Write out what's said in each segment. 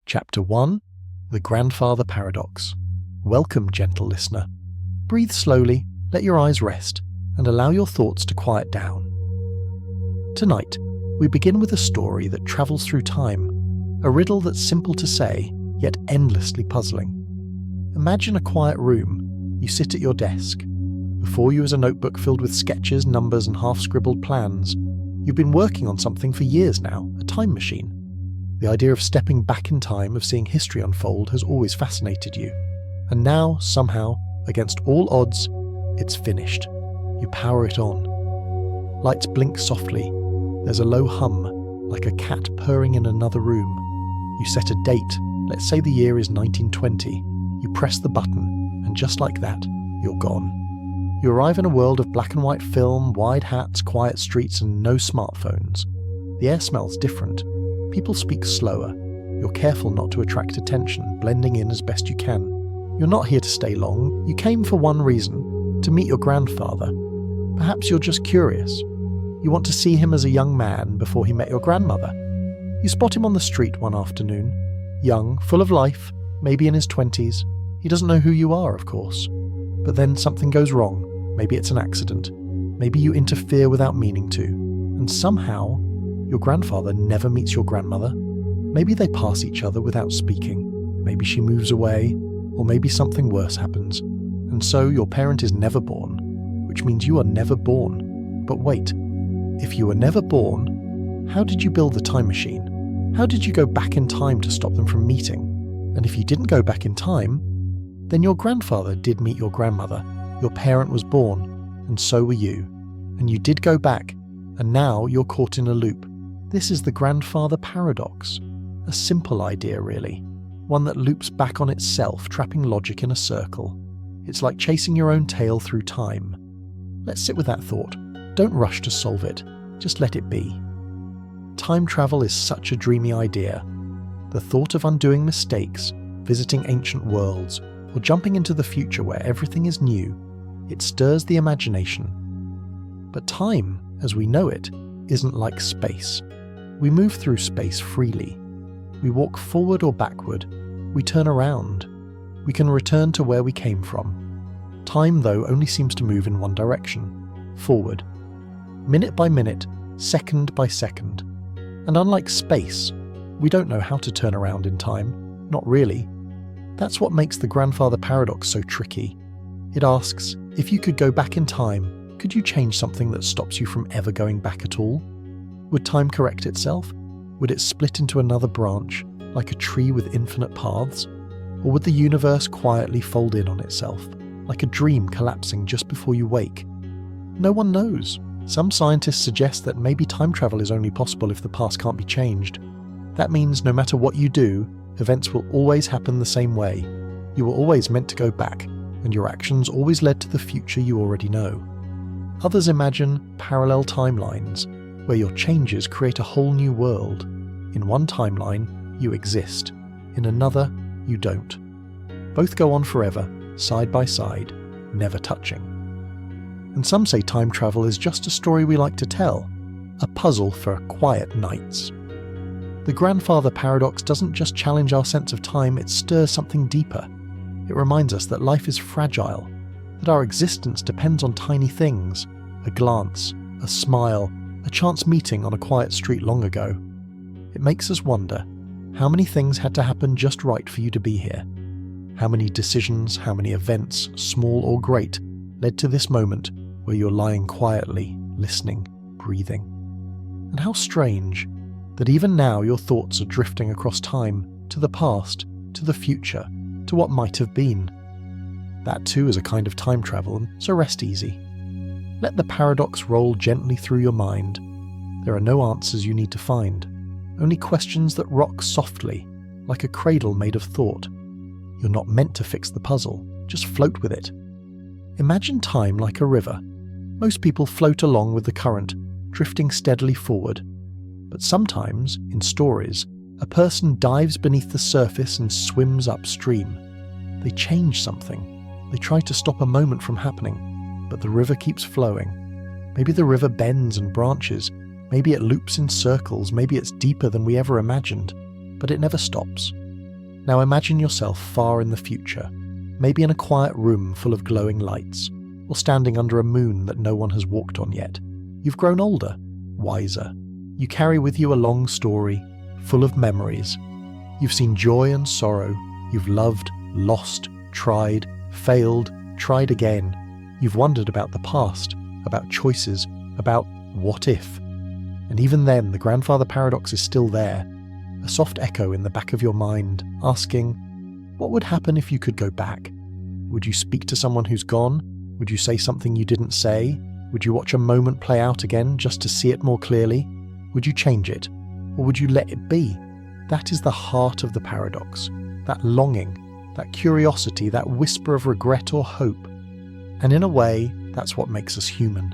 Chapter 1, The Grandfather Paradox. Welcome, gentle listener. Breathe slowly, let your eyes rest, and allow your thoughts to quiet down. Tonight, we begin with a story that travels through time, a riddle that's simple to say, yet endlessly puzzling. Imagine a quiet room. You sit at your desk. Before you is a notebook filled with sketches, numbers, and half-scribbled plans. You've been working on something for years now, a time machine. The idea of stepping back in time, of seeing history unfold, has always fascinated you. And now, somehow, against all odds, it's finished. You power it on. Lights blink softly. There's a low hum, like a cat purring in another room. You set a date. Let's say the year is 1920. You press the button, and just like that, you're gone. You arrive in a world of black and white film, wide hats, quiet streets, and no smartphones. The air smells different. People speak slower. You're careful not to attract attention, blending in as best you can. You're not here to stay long. You came for one reason, to meet your grandfather. Perhaps you're just curious. You want to see him as a young man before he met your grandmother. You spot him on the street one afternoon. Young, full of life, maybe in his 20s. He doesn't know who you are, of course. But then something goes wrong. Maybe it's an accident. Maybe you interfere without meaning to. And somehow, your grandfather never meets your grandmother. Maybe they pass each other without speaking. Maybe she moves away, or maybe something worse happens. And so your parent is never born, which means you are never born. But wait, if you were never born, how did you build the time machine? How did you go back in time to stop them from meeting? And if you didn't go back in time, then your grandfather did meet your grandmother. Your parent was born, and so were you. And you did go back, and now you're caught in a loop. This is the grandfather paradox. A simple idea, really. One that loops back on itself, trapping logic in a circle. It's like chasing your own tail through time. Let's sit with that thought. Don't rush to solve it. Just let it be. Time travel is such a dreamy idea. The thought of undoing mistakes, visiting ancient worlds, or jumping into the future where everything is new, it stirs the imagination. But time, as we know it, isn't like space. We move through space freely. We walk forward or backward. We turn around. We can return to where we came from. Time, though, only seems to move in one direction, forward. Minute by minute, second by second. And unlike space, we don't know how to turn around in time. Not really. That's what makes the grandfather paradox so tricky. It asks, if you could go back in time, could you change something that stops you from ever going back at all? Would time correct itself? Would it split into another branch, like a tree with infinite paths? Or would the universe quietly fold in on itself, like a dream collapsing just before you wake? No one knows. Some scientists suggest that maybe time travel is only possible if the past can't be changed. That means no matter what you do, events will always happen the same way. You were always meant to go back, and your actions always led to the future you already know. Others imagine parallel timelines, where your changes create a whole new world. In one timeline, you exist. In another, you don't. Both go on forever, side by side, never touching. And some say time travel is just a story we like to tell, a puzzle for quiet nights. The grandfather paradox doesn't just challenge our sense of time, it stirs something deeper. It reminds us that life is fragile, that our existence depends on tiny things, a glance, a smile, a chance meeting on a quiet street long ago. It makes us wonder, how many things had to happen just right for you to be here? How many decisions, how many events, small or great, led to this moment where you're lying quietly, listening, breathing? And how strange that even now your thoughts are drifting across time, to the past, to the future, to what might have been. That too is a kind of time travel, so rest easy. Let the paradox roll gently through your mind. There are no answers you need to find, only questions that rock softly, like a cradle made of thought. You're not meant to fix the puzzle, just float with it. Imagine time like a river. Most people float along with the current, drifting steadily forward. But sometimes, in stories, a person dives beneath the surface and swims upstream. They change something. They try to stop a moment from happening, but the river keeps flowing. Maybe the river bends and branches. Maybe it loops in circles. Maybe it's deeper than we ever imagined. But it never stops. Now imagine yourself far in the future, maybe in a quiet room full of glowing lights, or standing under a moon that no one has walked on yet. You've grown older, wiser. You carry with you a long story, full of memories. You've seen joy and sorrow. You've loved, lost, tried, failed, tried again. You've wondered about the past, about choices, about what if. And even then, the grandfather paradox is still there, a soft echo in the back of your mind, asking, what would happen if you could go back? Would you speak to someone who's gone? Would you say something you didn't say? Would you watch a moment play out again just to see it more clearly? Would you change it? Or would you let it be? That is the heart of the paradox, that longing, that curiosity, that whisper of regret or hope. And in a way, that's what makes us human.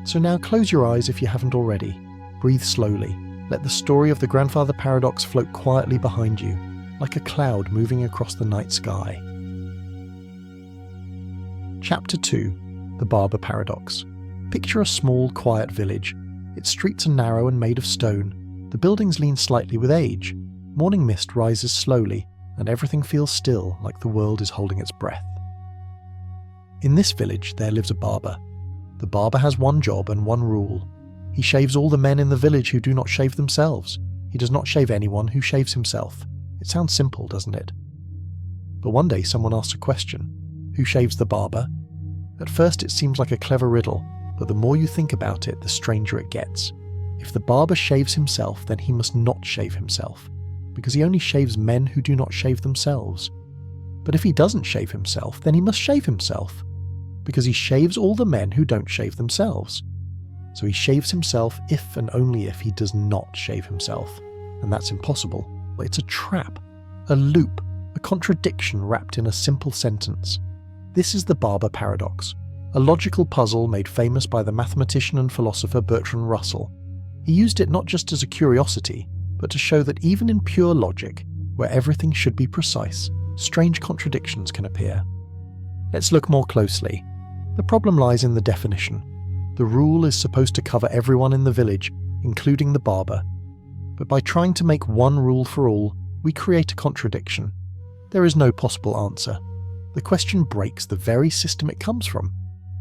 So now close your eyes if you haven't already. Breathe slowly. Let the story of the grandfather paradox float quietly behind you, like a cloud moving across the night sky. Chapter 2. The Barber Paradox. Picture a small, quiet village. Its streets are narrow and made of stone. The buildings lean slightly with age. Morning mist rises slowly, and everything feels still, like the world is holding its breath. In this village, there lives a barber. The barber has one job and one rule. He shaves all the men in the village who do not shave themselves. He does not shave anyone who shaves himself. It sounds simple, doesn't it? But one day someone asks a question. Who shaves the barber? At first it seems like a clever riddle, but the more you think about it, the stranger it gets. If the barber shaves himself, then he must not shave himself, because he only shaves men who do not shave themselves. But if he doesn't shave himself, then he must shave himself, because he shaves all the men who don't shave themselves. So he shaves himself if and only if he does not shave himself, and that's impossible. It's a trap, a loop, a contradiction wrapped in a simple sentence. This is the barber paradox, a logical puzzle made famous by the mathematician and philosopher Bertrand Russell. He used it not just as a curiosity, but to show that even in pure logic, where everything should be precise, strange contradictions can appear. Let's look more closely. The problem lies in the definition. The rule is supposed to cover everyone in the village, including the barber. But by trying to make one rule for all, we create a contradiction. There is no possible answer. The question breaks the very system it comes from.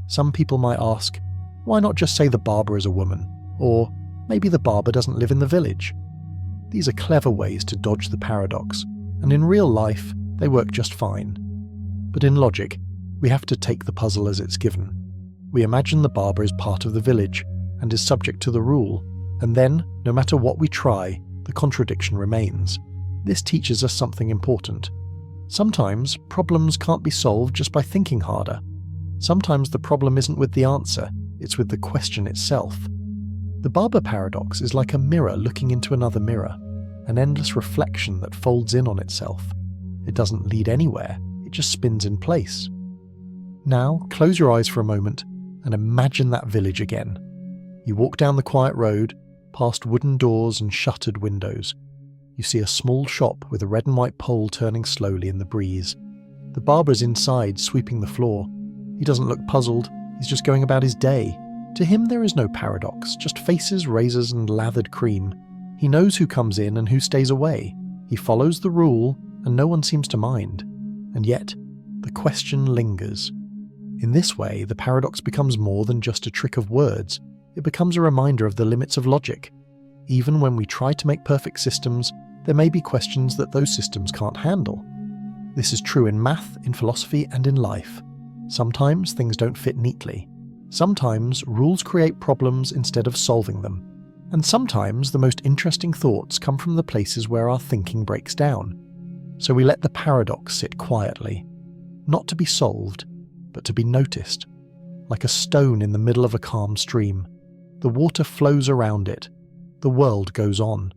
Some people might ask, why not just say the barber is a woman? Or maybe the barber doesn't live in the village. These are clever ways to dodge the paradox, and in real life, they work just fine. But in logic, we have to take the puzzle as it's given. We imagine the barber is part of the village and is subject to the rule, and then, no matter what we try, the contradiction remains. This teaches us something important. Sometimes problems can't be solved just by thinking harder. Sometimes the problem isn't with the answer, it's with the question itself. The barber paradox is like a mirror looking into another mirror, an endless reflection that folds in on itself. It doesn't lead anywhere, it just spins in place. Now, close your eyes for a moment and imagine that village again. You walk down the quiet road, past wooden doors and shuttered windows. You see a small shop with a red and white pole turning slowly in the breeze. The barber's inside, sweeping the floor. He doesn't look puzzled, he's just going about his day. To him there is no paradox, just faces, razors and lathered cream. He knows who comes in and who stays away. He follows the rule, and no one seems to mind. And yet, the question lingers. In this way, the paradox becomes more than just a trick of words. It becomes a reminder of the limits of logic. Even when we try to make perfect systems, there may be questions that those systems can't handle. This is true in math, in philosophy, and in life. Sometimes things don't fit neatly. Sometimes rules create problems instead of solving them. And sometimes the most interesting thoughts come from the places where our thinking breaks down. So we let the paradox sit quietly, not to be solved, but to be noticed. Like a stone in the middle of a calm stream. The water flows around it. The world goes on.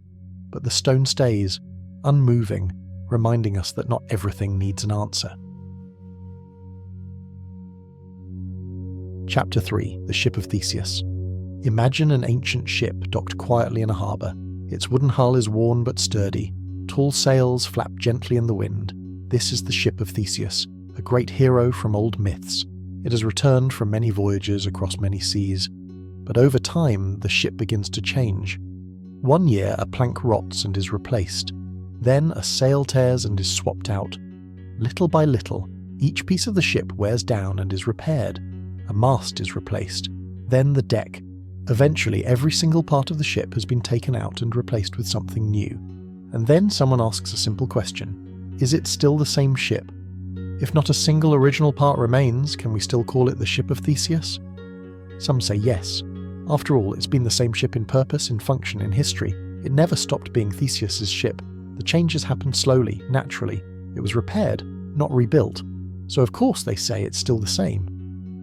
But the stone stays, unmoving, reminding us that not everything needs an answer. Chapter 3. The Ship of Theseus. Imagine an ancient ship docked quietly in a harbour. Its wooden hull is worn but sturdy. Tall sails flap gently in the wind. This is the ship of Theseus, a great hero from old myths. It has returned from many voyages across many seas. But over time, the ship begins to change. One year, a plank rots and is replaced. Then a sail tears and is swapped out. Little by little, each piece of the ship wears down and is repaired. A mast is replaced. Then the deck. Eventually, every single part of the ship has been taken out and replaced with something new. And then someone asks a simple question. Is it still the same ship? If not a single original part remains, can we still call it the ship of Theseus? Some say yes. After all, it's been the same ship in purpose, in function, in history. It never stopped being Theseus's ship. The changes happened slowly, naturally. It was repaired, not rebuilt. So of course they say it's still the same.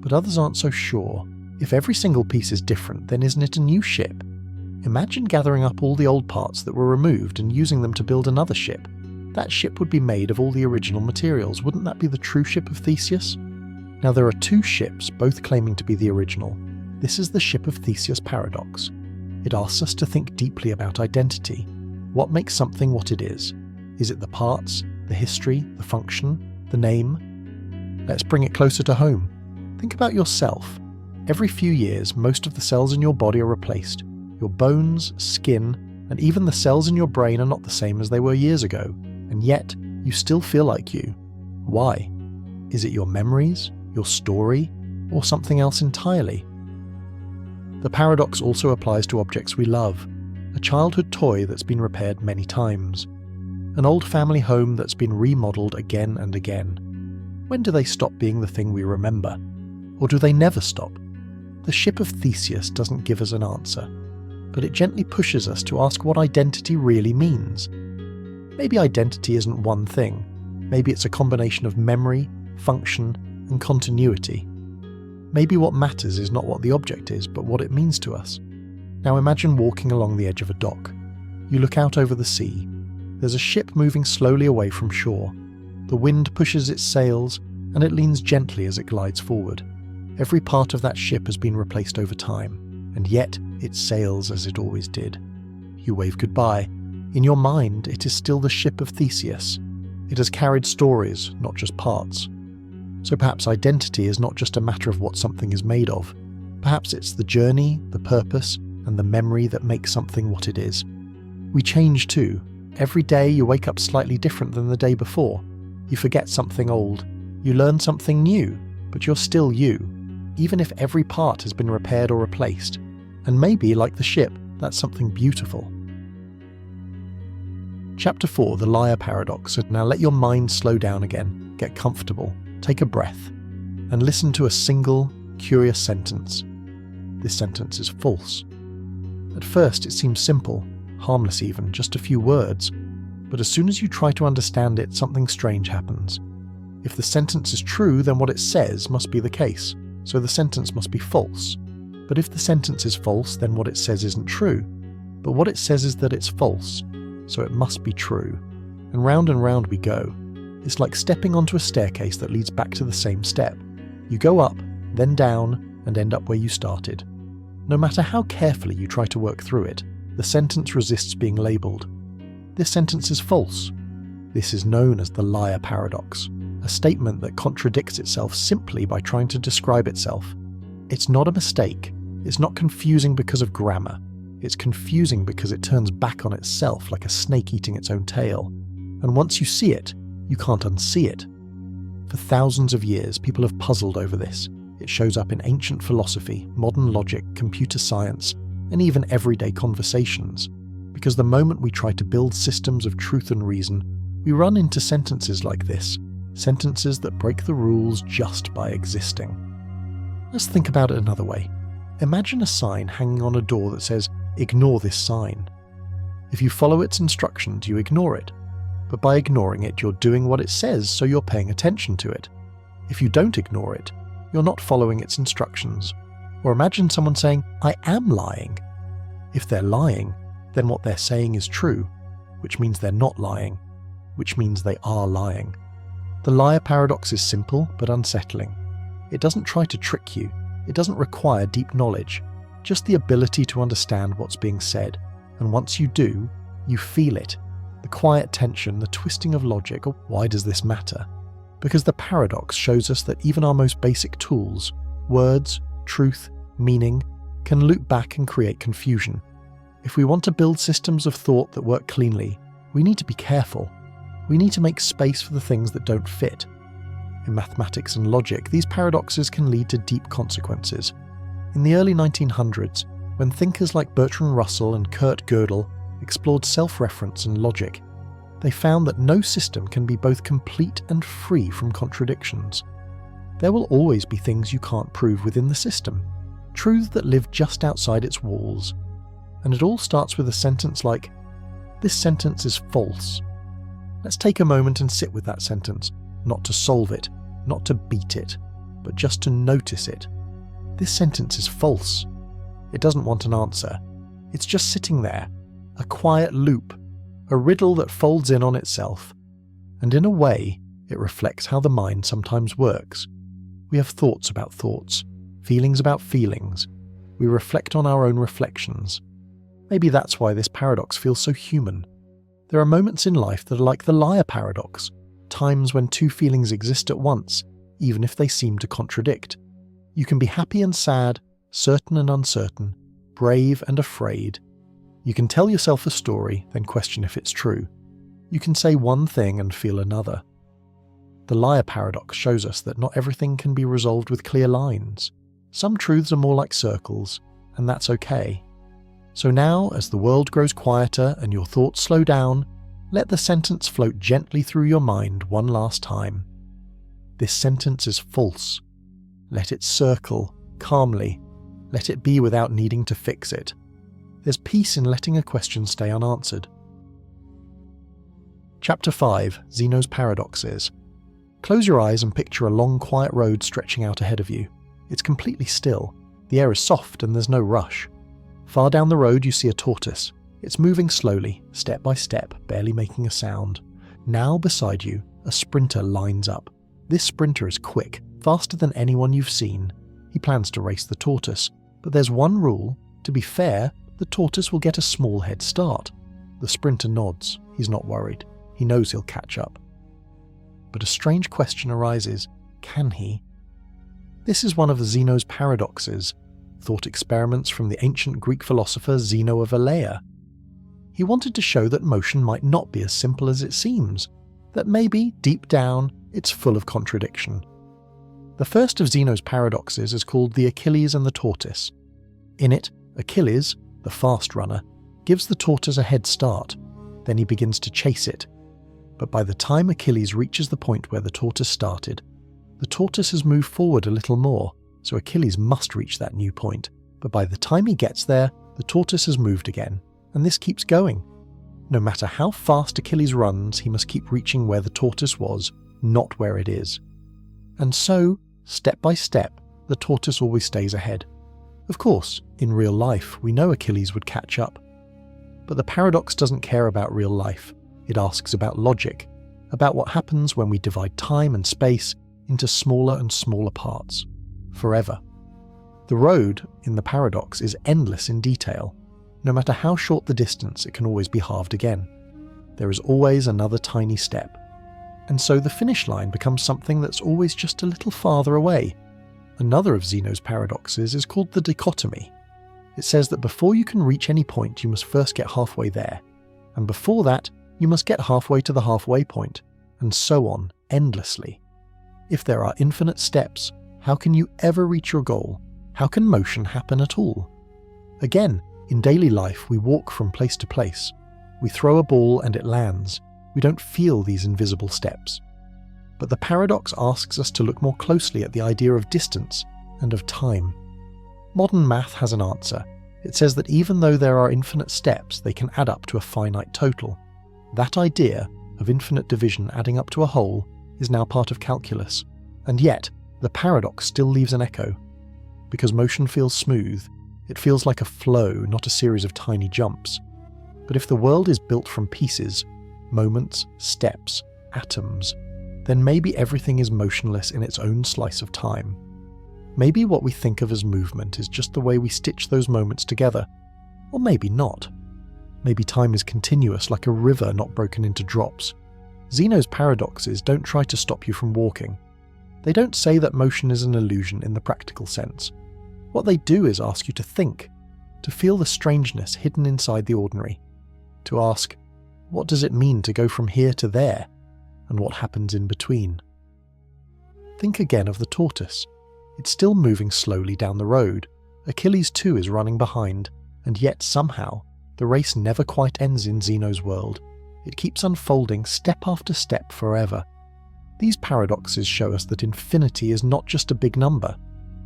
But others aren't so sure. If every single piece is different, then isn't it a new ship? Imagine gathering up all the old parts that were removed and using them to build another ship. That ship would be made of all the original materials. Wouldn't that be the true ship of Theseus? Now there are two ships, both claiming to be the original. This is the ship of Theseus paradox. It asks us to think deeply about identity. What makes something what it is? Is it the parts, the history, the function, the name? Let's bring it closer to home. Think about yourself. Every few years, most of the cells in your body are replaced. Your bones, skin, and even the cells in your brain are not the same as they were years ago, and yet you still feel like you. Why? Is it your memories, your story, or something else entirely? The paradox also applies to objects we love. A childhood toy that's been repaired many times. An old family home that's been remodeled again and again. When do they stop being the thing we remember? Or do they never stop? The ship of Theseus doesn't give us an answer, but it gently pushes us to ask what identity really means. Maybe identity isn't one thing. Maybe it's a combination of memory, function, and continuity. Maybe what matters is not what the object is, but what it means to us. Now imagine walking along the edge of a dock. You look out over the sea. There's a ship moving slowly away from shore. The wind pushes its sails, and it leans gently as it glides forward. Every part of that ship has been replaced over time, and yet it sails as it always did. You wave goodbye. In your mind, it is still the ship of Theseus. It has carried stories, not just parts. So perhaps identity is not just a matter of what something is made of. Perhaps it's the journey, the purpose, and the memory that make something what it is. We change too. Every day you wake up slightly different than the day before. You forget something old. You learn something new, but you're still you, even if every part has been repaired or replaced. And maybe, like the ship, that's something beautiful. Chapter 4, The Liar Paradox. And now let your mind slow down again, get comfortable, take a breath, and listen to a single, curious sentence. This sentence is false. At first it seems simple, harmless even, just a few words, but as soon as you try to understand it, something strange happens. If the sentence is true, then what it says must be the case, so the sentence must be false. But if the sentence is false, then what it says isn't true. But what it says is that it's false, so it must be true. And round we go. It's like stepping onto a staircase that leads back to the same step. You go up, then down, and end up where you started. No matter how carefully you try to work through it, the sentence resists being labelled. This sentence is false. This is known as the liar paradox, a statement that contradicts itself simply by trying to describe itself. It's not a mistake. It's not confusing because of grammar. It's confusing because it turns back on itself like a snake eating its own tail. And once you see it, you can't unsee it. For thousands of years, people have puzzled over this. It shows up in ancient philosophy, modern logic, computer science, and even everyday conversations. Because the moment we try to build systems of truth and reason, we run into sentences like this, sentences that break the rules just by existing. Let's think about it another way. Imagine a sign hanging on a door that says, "Ignore this sign." If you follow its instructions, you ignore it. But by ignoring it, you're doing what it says, so you're paying attention to it. If you don't ignore it, you're not following its instructions. Or imagine someone saying, "I am lying." If they're lying, then what they're saying is true, which means they're not lying, which means they are lying. The liar paradox is simple but unsettling. It doesn't try to trick you. It doesn't require deep knowledge, just the ability to understand what's being said. And once you do, you feel it. The quiet tension, the twisting of logic. Why does this matter? Because the paradox shows us that even our most basic tools, words, truth, meaning, can loop back and create confusion. If we want to build systems of thought that work cleanly, We need to be careful. We need to make space for the things that don't fit. In mathematics and logic, these paradoxes can lead to deep consequences. In the early 1900s, when thinkers like Bertrand Russell and Kurt Gödel explored self-reference and logic, they found that no system can be both complete and free from contradictions. There will always be things you can't prove within the system, truths that live just outside its walls. And it all starts with a sentence like, "This sentence is false." Let's take a moment and sit with that sentence, not to solve it, not to beat it, but just to notice it. This sentence is false. It doesn't want an answer. It's just sitting there, a quiet loop, a riddle that folds in on itself. And in a way, it reflects how the mind sometimes works. We have thoughts about thoughts, feelings about feelings. We reflect on our own reflections. Maybe that's why this paradox feels so human. There are moments in life that are like the liar paradox, times when two feelings exist at once, even if they seem to contradict. You can be happy and sad, certain and uncertain, brave and afraid. You can tell yourself a story, then question if it's true. You can say one thing and feel another. The liar paradox shows us that not everything can be resolved with clear lines. Some truths are more like circles, and that's okay. So now, as the world grows quieter and your thoughts slow down, let the sentence float gently through your mind one last time. This sentence is false. Let it circle, calmly. Let it be without needing to fix it. There's peace in letting a question stay unanswered. Chapter 5, Zeno's Paradoxes. Close your eyes and picture a long, quiet road stretching out ahead of you. It's completely still. The air is soft and there's no rush. Far down the road you see a tortoise. It's moving slowly, step by step, barely making a sound. Now beside you, a sprinter lines up. This sprinter is quick, faster than anyone you've seen. He plans to race the tortoise, but there's one rule. To be fair, the tortoise will get a small head start. The sprinter nods. He's not worried. He knows he'll catch up. But a strange question arises. Can he? This is one of Zeno's paradoxes, thought experiments from the ancient Greek philosopher Zeno of Elea. He wanted to show that motion might not be as simple as it seems, that maybe, deep down, it's full of contradiction. The first of Zeno's paradoxes is called the Achilles and the Tortoise. In it, Achilles, the fast runner, gives the tortoise a head start. Then he begins to chase it. But by the time Achilles reaches the point where the tortoise started, the tortoise has moved forward a little more, so Achilles must reach that new point. But by the time he gets there, the tortoise has moved again, and this keeps going. No matter how fast Achilles runs, he must keep reaching where the tortoise was, not where it is. And so, step by step, the tortoise always stays ahead. Of course, in real life, we know Achilles would catch up. But the paradox doesn't care about real life. It asks about logic, about what happens when we divide time and space into smaller and smaller parts, forever. The road, in the paradox, is endless in detail. No matter how short the distance, it can always be halved again. There is always another tiny step. And so the finish line becomes something that's always just a little farther away. Another of Zeno's paradoxes is called the dichotomy. It says that before you can reach any point, you must first get halfway there. And before that, you must get halfway to the halfway point, and so on, endlessly. If there are infinite steps, how can you ever reach your goal? How can motion happen at all? Again, in daily life, we walk from place to place. We throw a ball and it lands. We don't feel these invisible steps. But the paradox asks us to look more closely at the idea of distance and of time. Modern math has an answer. It says that even though there are infinite steps, they can add up to a finite total. That idea of infinite division adding up to a whole is now part of calculus. And yet, the paradox still leaves an echo. Because motion feels smooth, it feels like a flow, not a series of tiny jumps. But if the world is built from pieces, moments, steps, atoms, then maybe everything is motionless in its own slice of time. Maybe what we think of as movement is just the way we stitch those moments together. Or maybe not. Maybe time is continuous, like a river not broken into drops. Zeno's paradoxes don't try to stop you from walking. They don't say that motion is an illusion in the practical sense. What they do is ask you to think, to feel the strangeness hidden inside the ordinary, to ask, What does it mean to go from here to there? And what happens in between? Think again of the tortoise. It's still moving slowly down the road. Achilles too is running behind, and yet somehow the race never quite ends in Zeno's world. It keeps unfolding step after step forever. These paradoxes show us that infinity is not just a big number.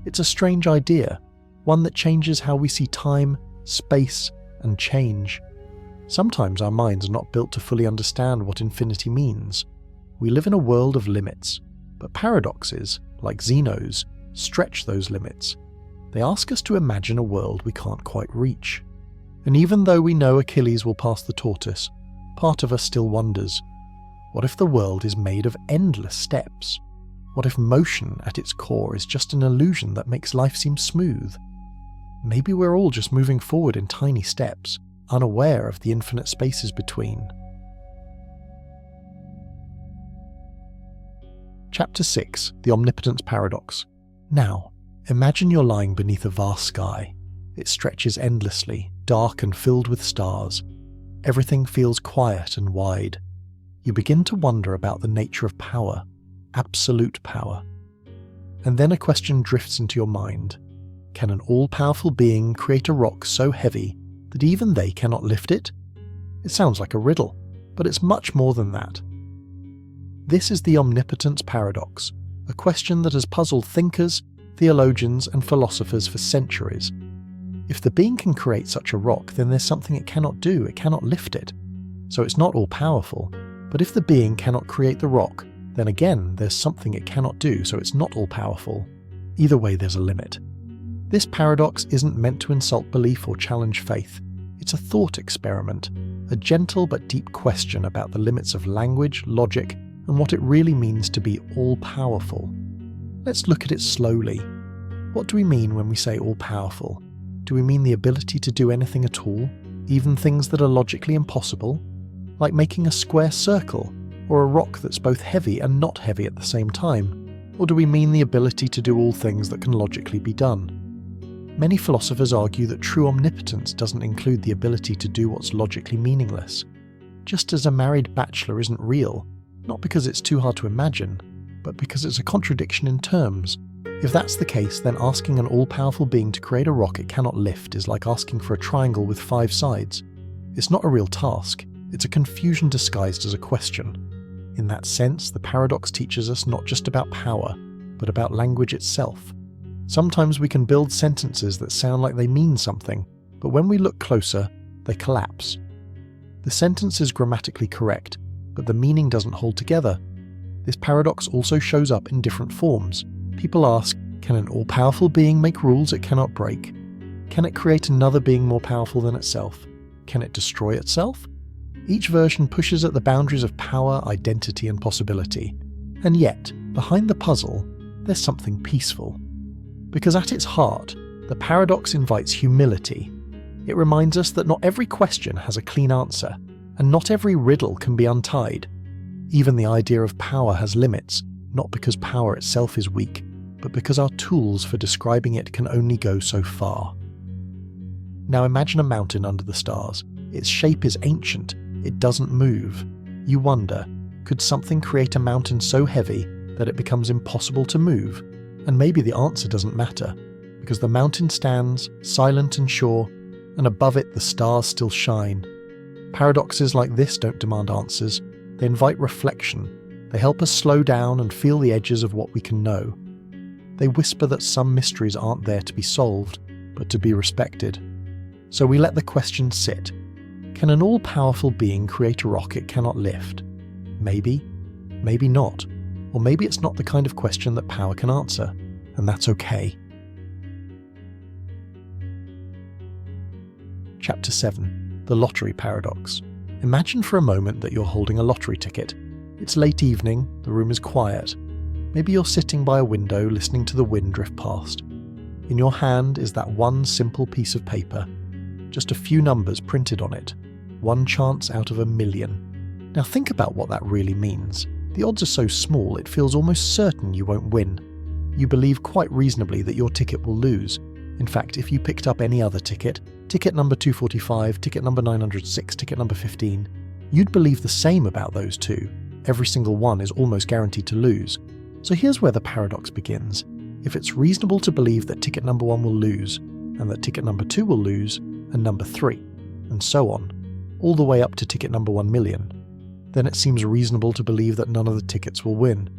It's a strange idea, one that changes how we see time, space, and change. Sometimes our minds are not built to fully understand what infinity means. We live in a world of limits, but paradoxes, like Zeno's, stretch those limits. They ask us to imagine a world we can't quite reach. And even though we know Achilles will pass the tortoise, part of us still wonders, what if the world is made of endless steps? What if motion at its core is just an illusion that makes life seem smooth? Maybe we're all just moving forward in tiny steps, unaware of the infinite spaces between. Chapter 6, The Omnipotence Paradox. Now, imagine you're lying beneath a vast sky. It stretches endlessly, dark and filled with stars. Everything feels quiet and wide. You begin to wonder about the nature of power, absolute power. And then a question drifts into your mind. Can an all-powerful being create a rock so heavy that even they cannot lift it? It sounds like a riddle, but it's much more than that. This is the omnipotence paradox, a question that has puzzled thinkers, theologians, and philosophers for centuries. If the being can create such a rock, then there's something it cannot do, it cannot lift it. So it's not all-powerful. But if the being cannot create the rock, then again there's something it cannot do, so it's not all-powerful. Either way, there's a limit. This paradox isn't meant to insult belief or challenge faith. It's a thought experiment, a gentle but deep question about the limits of language, logic, and what it really means to be all-powerful. Let's look at it slowly. What do we mean when we say all-powerful? Do we mean the ability to do anything at all, even things that are logically impossible? Like making a square circle, or a rock that's both heavy and not heavy at the same time? Or do we mean the ability to do all things that can logically be done? Many philosophers argue that true omnipotence doesn't include the ability to do what's logically meaningless. Just as a married bachelor isn't real, not because it's too hard to imagine, but because it's a contradiction in terms. If that's the case, then asking an all-powerful being to create a rock it cannot lift is like asking for a triangle with 5 sides. It's not a real task. It's a confusion disguised as a question. In that sense, the paradox teaches us not just about power, but about language itself. Sometimes we can build sentences that sound like they mean something, but when we look closer, they collapse. The sentence is grammatically correct, but the meaning doesn't hold together. This paradox also shows up in different forms. People ask, can an all-powerful being make rules it cannot break? Can it create another being more powerful than itself? Can it destroy itself? Each version pushes at the boundaries of power, identity, and possibility. And yet, behind the puzzle, there's something peaceful. Because at its heart, the paradox invites humility. It reminds us that not every question has a clean answer, and not every riddle can be untied. Even the idea of power has limits, not because power itself is weak, but because our tools for describing it can only go so far. Now imagine a mountain under the stars. Its shape is ancient. It doesn't move. You wonder, could something create a mountain so heavy that it becomes impossible to move? And maybe the answer doesn't matter, because the mountain stands, silent and sure, and above it the stars still shine. Paradoxes like this don't demand answers. They invite reflection. They help us slow down and feel the edges of what we can know. They whisper that some mysteries aren't there to be solved, but to be respected. So we let the question sit. Can an all-powerful being create a rock it cannot lift? Maybe, maybe not. Or maybe it's not the kind of question that power can answer, and that's okay. Chapter 7, The Lottery Paradox. Imagine for a moment that you're holding a lottery ticket. It's late evening, the room is quiet. Maybe you're sitting by a window listening to the wind drift past. In your hand is that one simple piece of paper, just a few numbers printed on it. One chance out of 1,000,000. Now think about what that really means. The odds are so small it feels almost certain you won't win. You believe quite reasonably that your ticket will lose. In fact, if you picked up any other ticket, ticket number 245, ticket number 906, ticket number 15, You'd believe the same about those two. Every single one is almost guaranteed to lose. So here's where the paradox begins. If it's reasonable to believe that ticket number 1 will lose, and that ticket number 2 will lose, and number 3, and so on, all the way up to ticket number 1 million, then it seems reasonable to believe that none of the tickets will win.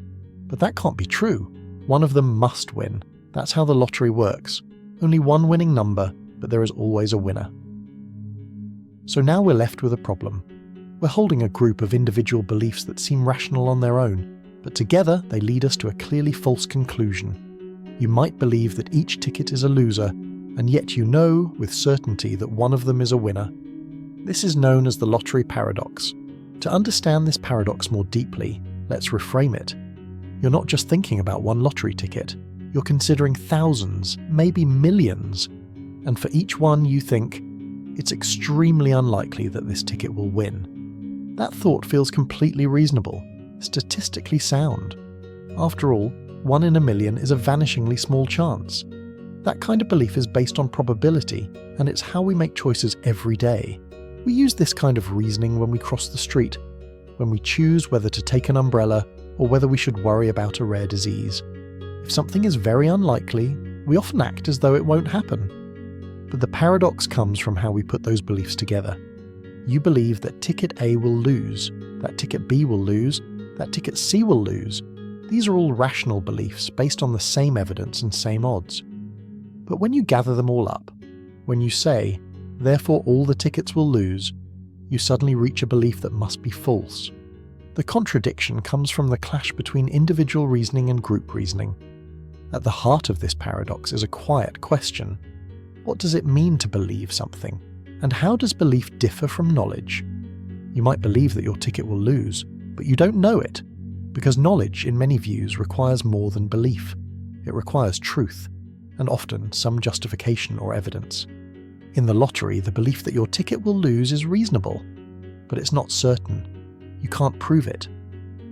But that can't be true. One of them must win. That's how the lottery works. Only one winning number, but there is always a winner. So now we're left with a problem. We're holding a group of individual beliefs that seem rational on their own, but together they lead us to a clearly false conclusion. You might believe that each ticket is a loser, and yet you know with certainty that one of them is a winner. This is known as the lottery paradox. To understand this paradox more deeply, let's reframe it. You're not just thinking about one lottery ticket, you're considering thousands, maybe millions, and for each one you think, it's extremely unlikely that this ticket will win. That thought feels completely reasonable, statistically sound. After all, 1 in a million is a vanishingly small chance. That kind of belief is based on probability, and it's how we make choices every day. We use this kind of reasoning when we cross the street, when we choose whether to take an umbrella or whether we should worry about a rare disease. If something is very unlikely, we often act as though it won't happen. But the paradox comes from how we put those beliefs together. You believe that ticket A will lose, that ticket B will lose, that ticket C will lose. These are all rational beliefs based on the same evidence and same odds. But when you gather them all up, when you say, therefore all the tickets will lose, you suddenly reach a belief that must be false. The contradiction comes from the clash between individual reasoning and group reasoning. At the heart of this paradox is a quiet question. What does it mean to believe something? And how does belief differ from knowledge? You might believe that your ticket will lose, but you don't know it, because knowledge, in many views, requires more than belief. It requires truth, and often some justification or evidence. In the lottery, the belief that your ticket will lose is reasonable, but it's not certain. You can't prove it.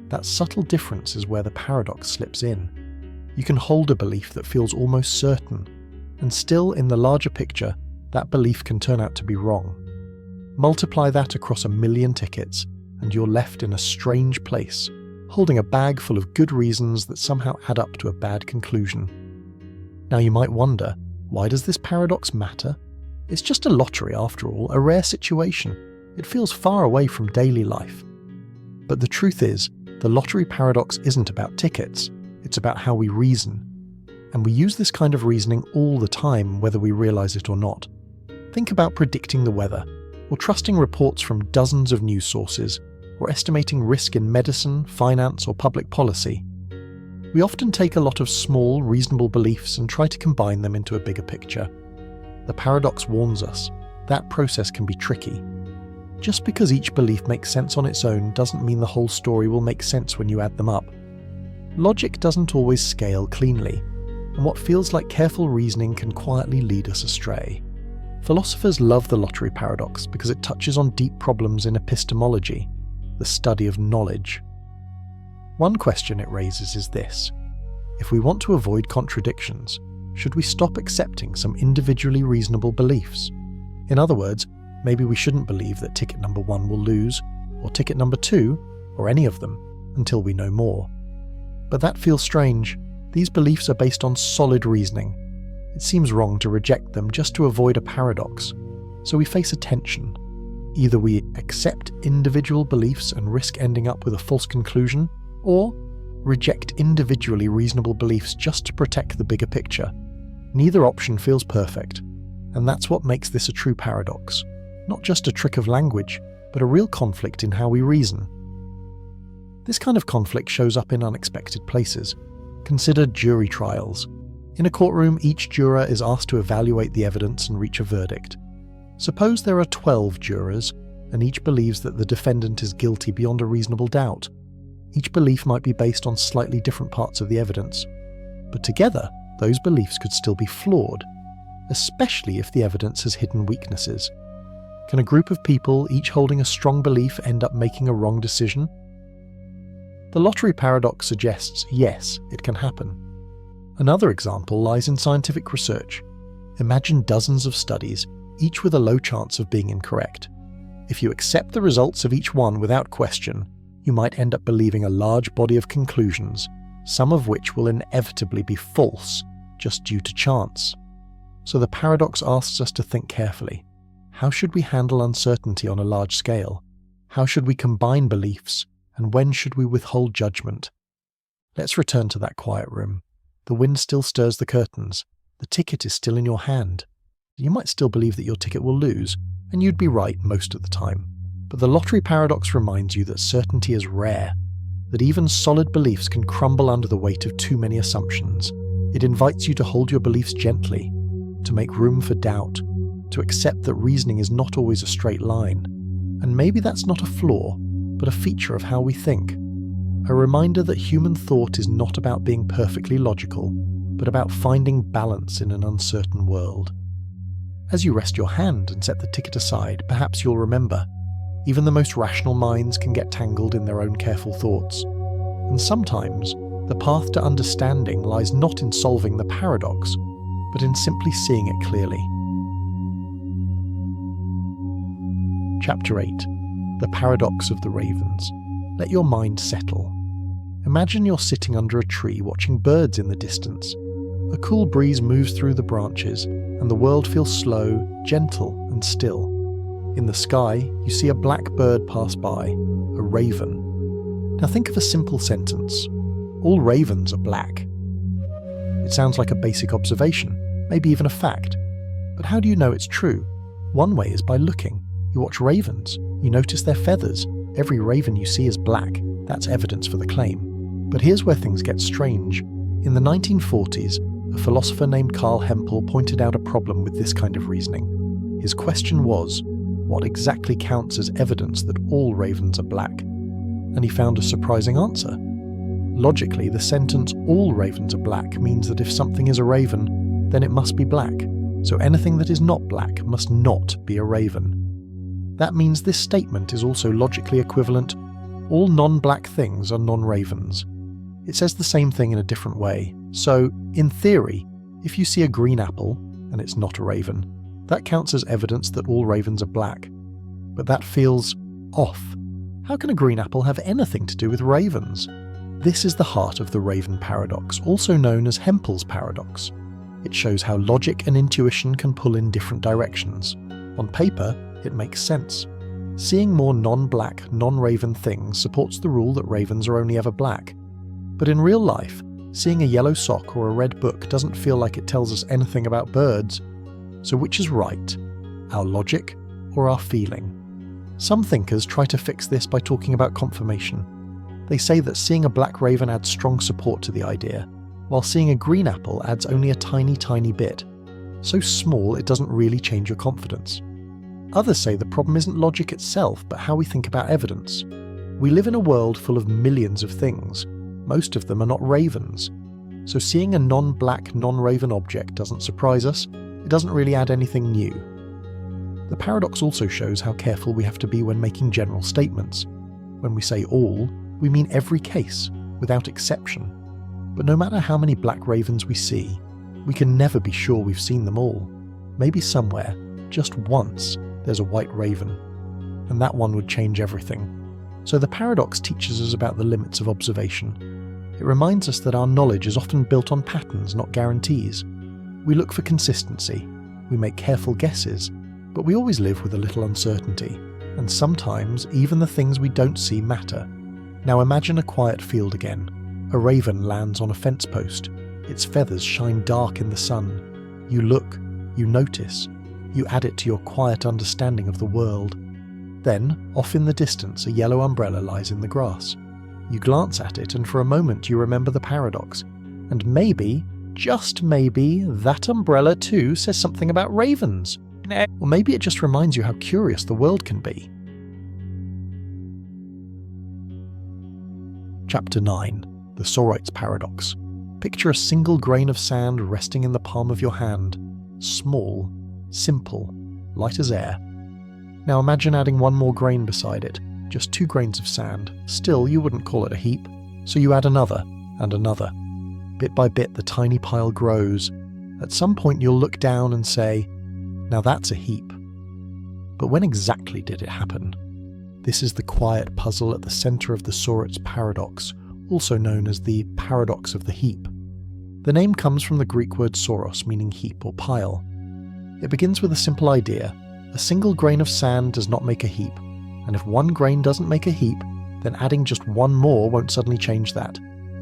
That subtle difference is where the paradox slips in. You can hold a belief that feels almost certain, and still, in the larger picture, that belief can turn out to be wrong. Multiply that across 1 million tickets, and you're left in a strange place, holding a bag full of good reasons that somehow add up to a bad conclusion. Now you might wonder, why does this paradox matter? It's just a lottery after all, a rare situation. It feels far away from daily life. But the truth is, the lottery paradox isn't about tickets, it's about how we reason. And we use this kind of reasoning all the time, whether we realize it or not. Think about predicting the weather, or trusting reports from dozens of news sources, or estimating risk in medicine, finance, or public policy. We often take a lot of small, reasonable beliefs and try to combine them into a bigger picture. The paradox warns us that process can be tricky. Just because each belief makes sense on its own doesn't mean the whole story will make sense when you add them up. Logic doesn't always scale cleanly, and what feels like careful reasoning can quietly lead us astray. Philosophers love the lottery paradox because it touches on deep problems in epistemology, the study of knowledge. One question it raises is this: if we want to avoid contradictions, should we stop accepting some individually reasonable beliefs? In other words, maybe we shouldn't believe that ticket number 1 will lose, or ticket number 2, or any of them, until we know more. But that feels strange. These beliefs are based on solid reasoning. It seems wrong to reject them just to avoid a paradox. So we face a tension. Either we accept individual beliefs and risk ending up with a false conclusion, or reject individually reasonable beliefs just to protect the bigger picture. Neither option feels perfect, and that's what makes this a true paradox. Not just a trick of language, but a real conflict in how we reason. This kind of conflict shows up in unexpected places. Consider jury trials. In a courtroom, each juror is asked to evaluate the evidence and reach a verdict. Suppose there are 12 jurors, and each believes that the defendant is guilty beyond a reasonable doubt. Each belief might be based on slightly different parts of the evidence, but together, those beliefs could still be flawed, especially if the evidence has hidden weaknesses. Can a group of people, each holding a strong belief, end up making a wrong decision? The lottery paradox suggests, yes, it can happen. Another example lies in scientific research. Imagine dozens of studies, each with a low chance of being incorrect. If you accept the results of each one without question, you might end up believing a large body of conclusions, some of which will inevitably be false just due to chance. So the paradox asks us to think carefully. How should we handle uncertainty on a large scale? How should we combine beliefs? And when should we withhold judgment? Let's return to that quiet room. The wind still stirs the curtains. The ticket is still in your hand. You might still believe that your ticket will lose, and you'd be right most of the time. But the lottery paradox reminds you that certainty is rare, that even solid beliefs can crumble under the weight of too many assumptions. It invites you to hold your beliefs gently, to make room for doubt, to accept that reasoning is not always a straight line. And maybe that's not a flaw, but a feature of how we think. A reminder that human thought is not about being perfectly logical, but about finding balance in an uncertain world. As you rest your hand and set the ticket aside, perhaps you'll remember, even the most rational minds can get tangled in their own careful thoughts. And sometimes, the path to understanding lies not in solving the paradox, but in simply seeing it clearly. Chapter 8. The Paradox of the Ravens. Let your mind settle. Imagine you're sitting under a tree watching birds in the distance. A cool breeze moves through the branches, and the world feels slow, gentle, and still. In the sky, you see a black bird pass by, a raven. Now think of a simple sentence. All ravens are black. It sounds like a basic observation, maybe even a fact. But how do you know it's true? One way is by looking. You watch ravens, you notice their feathers. Every raven you see is black. That's evidence for the claim. But here's where things get strange. In the 1940s, a philosopher named Carl Hempel pointed out a problem with this kind of reasoning. His question was, what exactly counts as evidence that all ravens are black? And he found a surprising answer. Logically, the sentence, all ravens are black, means that if something is a raven, then it must be black. So anything that is not black must not be a raven. That means this statement is also logically equivalent. All non-black things are non-ravens. It says the same thing in a different way. So, in theory, if you see a green apple, and it's not a raven, that counts as evidence that all ravens are black. But that feels off. How can a green apple have anything to do with ravens? This is the heart of the raven paradox, also known as Hempel's paradox. It shows how logic and intuition can pull in different directions. On paper, it makes sense. Seeing more non-black, non-raven things supports the rule that ravens are only ever black. But in real life, seeing a yellow sock or a red book doesn't feel like it tells us anything about birds. So which is right? Our logic or our feeling? Some thinkers try to fix this by talking about confirmation. They say that seeing a black raven adds strong support to the idea, while seeing a green apple adds only a tiny, tiny bit. So small it doesn't really change your confidence. Others say the problem isn't logic itself, but how we think about evidence. We live in a world full of millions of things. Most of them are not ravens. So seeing a non-black, non-raven object doesn't surprise us. It doesn't really add anything new. The paradox also shows how careful we have to be when making general statements. When we say all, we mean every case, without exception. But no matter how many black ravens we see, we can never be sure we've seen them all. Maybe somewhere, just once, there's a white raven. And that one would change everything. So the paradox teaches us about the limits of observation. It reminds us that our knowledge is often built on patterns, not guarantees. We look for consistency, we make careful guesses, but we always live with a little uncertainty, and sometimes even the things we don't see matter. Now imagine a quiet field again. A raven lands on a fence post. Its feathers shine dark in the sun. You look, you notice, you add it to your quiet understanding of the world. Then, off in the distance, a yellow umbrella lies in the grass. You glance at it, and for a moment you remember the paradox. And maybe, just maybe, that umbrella too says something about ravens. Or maybe it just reminds you how curious the world can be. Chapter 9. The Soroit's Paradox. Picture a single grain of sand resting in the palm of your hand. Small, simple, light as air. Now imagine adding one more grain beside it, just 2 grains of sand. Still, you wouldn't call it a heap. So you add another, and another. Bit by bit, the tiny pile grows. At some point you'll look down and say, now that's a heap. But when exactly did it happen? This is the quiet puzzle at the center of the Saurit's paradox, also known as the paradox of the heap. The name comes from the Greek word sauros, meaning heap or pile. It begins with a simple idea. A single grain of sand does not make a heap, and if one grain doesn't make a heap, then adding just one more won't suddenly change that.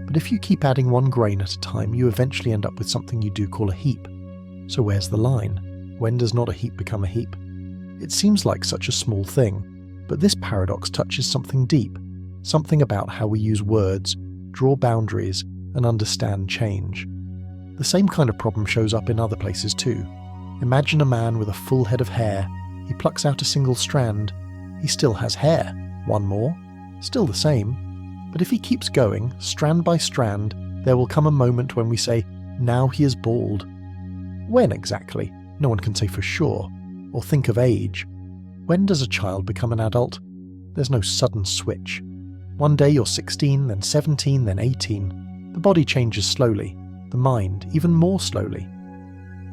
But if you keep adding one grain at a time, you eventually end up with something you do call a heap. So where's the line? When does not a heap become a heap? It seems like such a small thing, but this paradox touches something deep, something about how we use words, draw boundaries, and understand change. The same kind of problem shows up in other places too. Imagine a man with a full head of hair. He plucks out a single strand. He still has hair. One more. Still the same. But if he keeps going, strand by strand, there will come a moment when we say, now he is bald. When exactly? No one can say for sure. Or think of age. When does a child become an adult? There's no sudden switch. One day you're 16, then 17, then 18. The body changes slowly. The mind, even more slowly.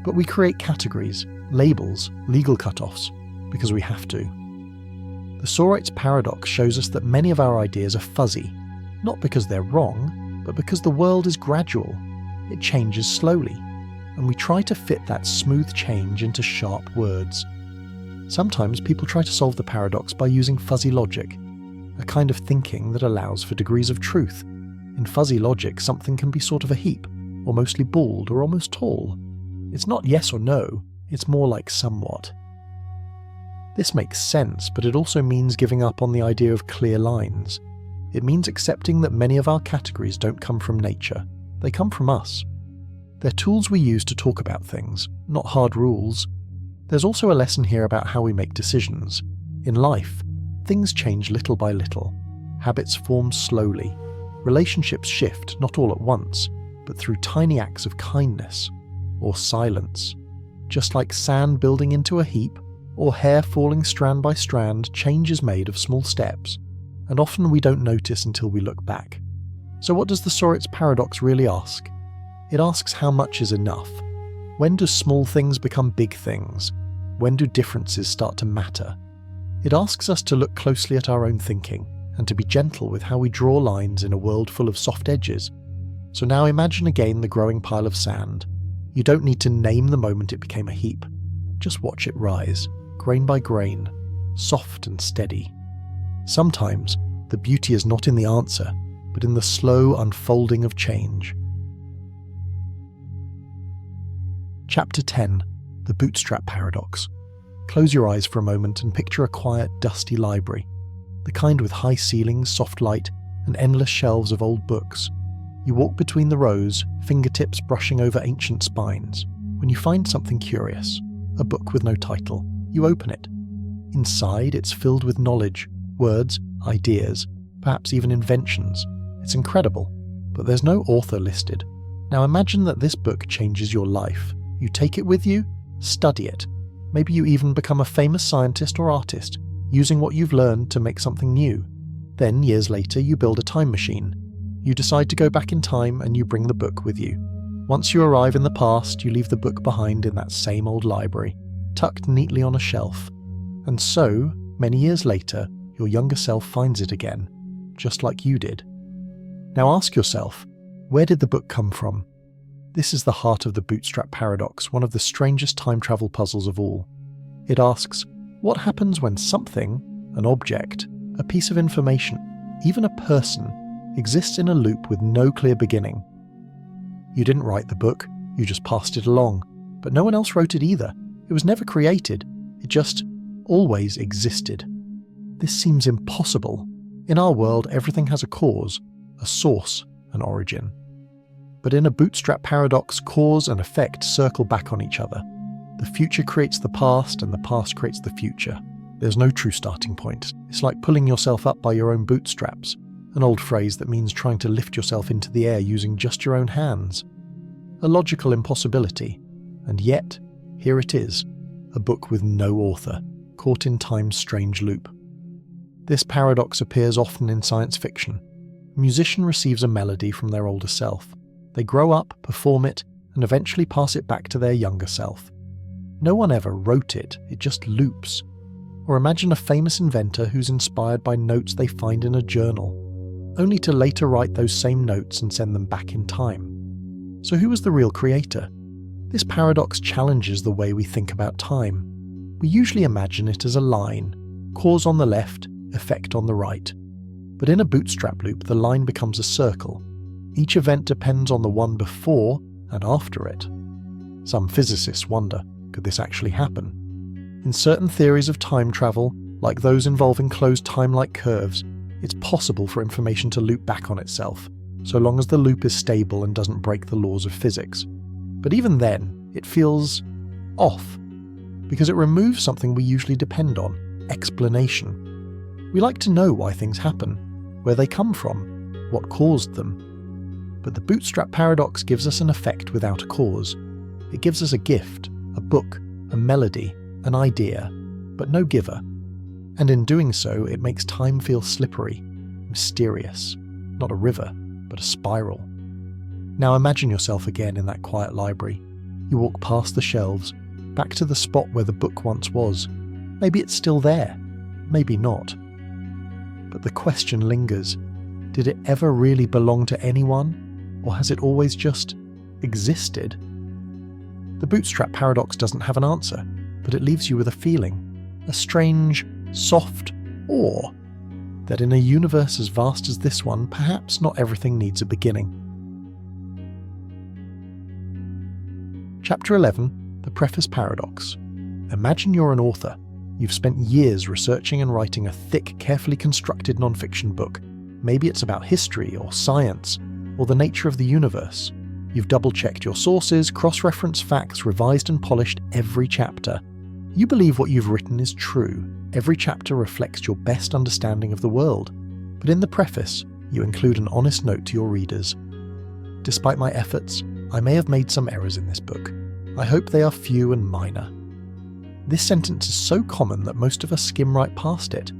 But we create categories, labels, legal cutoffs, because we have to. The Saurit's paradox shows us that many of our ideas are fuzzy, not because they're wrong, but because the world is gradual. It changes slowly, and we try to fit that smooth change into sharp words. Sometimes people try to solve the paradox by using fuzzy logic, a kind of thinking that allows for degrees of truth. In fuzzy logic, something can be sort of a heap, or mostly bald, or almost tall. It's not yes or no, it's more like somewhat. This makes sense, but it also means giving up on the idea of clear lines. It means accepting that many of our categories don't come from nature, they come from us. They're tools we use to talk about things, not hard rules. There's also a lesson here about how we make decisions. In life, things change little by little. Habits form slowly. Relationships shift, not all at once, but through tiny acts of kindness or silence. Just like sand building into a heap, or hair falling strand by strand, change is made of small steps, and often we don't notice until we look back. So what does the Saurit's paradox really ask? It asks how much is enough. When do small things become big things? When do differences start to matter? It asks us to look closely at our own thinking, and to be gentle with how we draw lines in a world full of soft edges. So now imagine again the growing pile of sand. You don't need to name the moment it became a heap. Just watch it rise, grain by grain, soft and steady. Sometimes, the beauty is not in the answer, but in the slow unfolding of change. Chapter 10. The Bootstrap Paradox. Close your eyes for a moment and picture a quiet, dusty library. The kind with high ceilings, soft light, and endless shelves of old books. You walk between the rows, fingertips brushing over ancient spines. When you find something curious, a book with no title, you open it. Inside, it's filled with knowledge, words, ideas, perhaps even inventions. It's incredible, but there's no author listed. Now imagine that this book changes your life. You take it with you, study it. Maybe you even become a famous scientist or artist, using what you've learned to make something new. Then, years later, you build a time machine. You decide to go back in time and you bring the book with you. Once you arrive in the past, you leave the book behind in that same old library, tucked neatly on a shelf. And so, many years later, your younger self finds it again, just like you did. Now ask yourself, where did the book come from? This is the heart of the Bootstrap Paradox, one of the strangest time travel puzzles of all. It asks, what happens when something, an object, a piece of information, even a person, exists in a loop with no clear beginning? You didn't write the book, you just passed it along, but no one else wrote it either. It was never created, it just always existed. This seems impossible. In our world, everything has a cause, a source, an origin. But in a Bootstrap Paradox, cause and effect circle back on each other. The future creates the past, and the past creates the future. There's no true starting point. It's like pulling yourself up by your own bootstraps, an old phrase that means trying to lift yourself into the air using just your own hands. A logical impossibility. And yet, here it is, a book with no author, caught in time's strange loop. This paradox appears often in science fiction. A musician receives a melody from their older self. They grow up, perform it, and eventually pass it back to their younger self. No one ever wrote it, it just loops. Or imagine a famous inventor who's inspired by notes they find in a journal, only to later write those same notes and send them back in time. So who was the real creator? This paradox challenges the way we think about time. We usually imagine it as a line, cause on the left, effect on the right. But in a bootstrap loop, the line becomes a circle. Each event depends on the one before and after it. Some physicists wonder, could this actually happen? In certain theories of time travel, like those involving closed time-like curves, it's possible for information to loop back on itself, so long as the loop is stable and doesn't break the laws of physics. But even then, it feels off, because it removes something we usually depend on: explanation. We like to know why things happen, where they come from, what caused them. But the bootstrap paradox gives us an effect without a cause. It gives us a gift, a book, a melody, an idea, but no giver. And in doing so, it makes time feel slippery, mysterious, not a river, but a spiral. Now imagine yourself again in that quiet library. You walk past the shelves, back to the spot where the book once was. Maybe it's still there, maybe not. But the question lingers: did it ever really belong to anyone, or has it always just existed? The bootstrap paradox doesn't have an answer, but it leaves you with a feeling, a strange, soft awe, that in a universe as vast as this one, perhaps not everything needs a beginning. Chapter 11, The Preface Paradox. Imagine you're an author. You've spent years researching and writing a thick, carefully constructed non-fiction book. Maybe it's about history or science, or the nature of the universe. You've double-checked your sources, cross-referenced facts, revised and polished every chapter. You believe what you've written is true. Every chapter reflects your best understanding of the world. But in the preface, you include an honest note to your readers. Despite my efforts, I may have made some errors in this book. I hope they are few and minor. This sentence is so common that most of us skim right past it.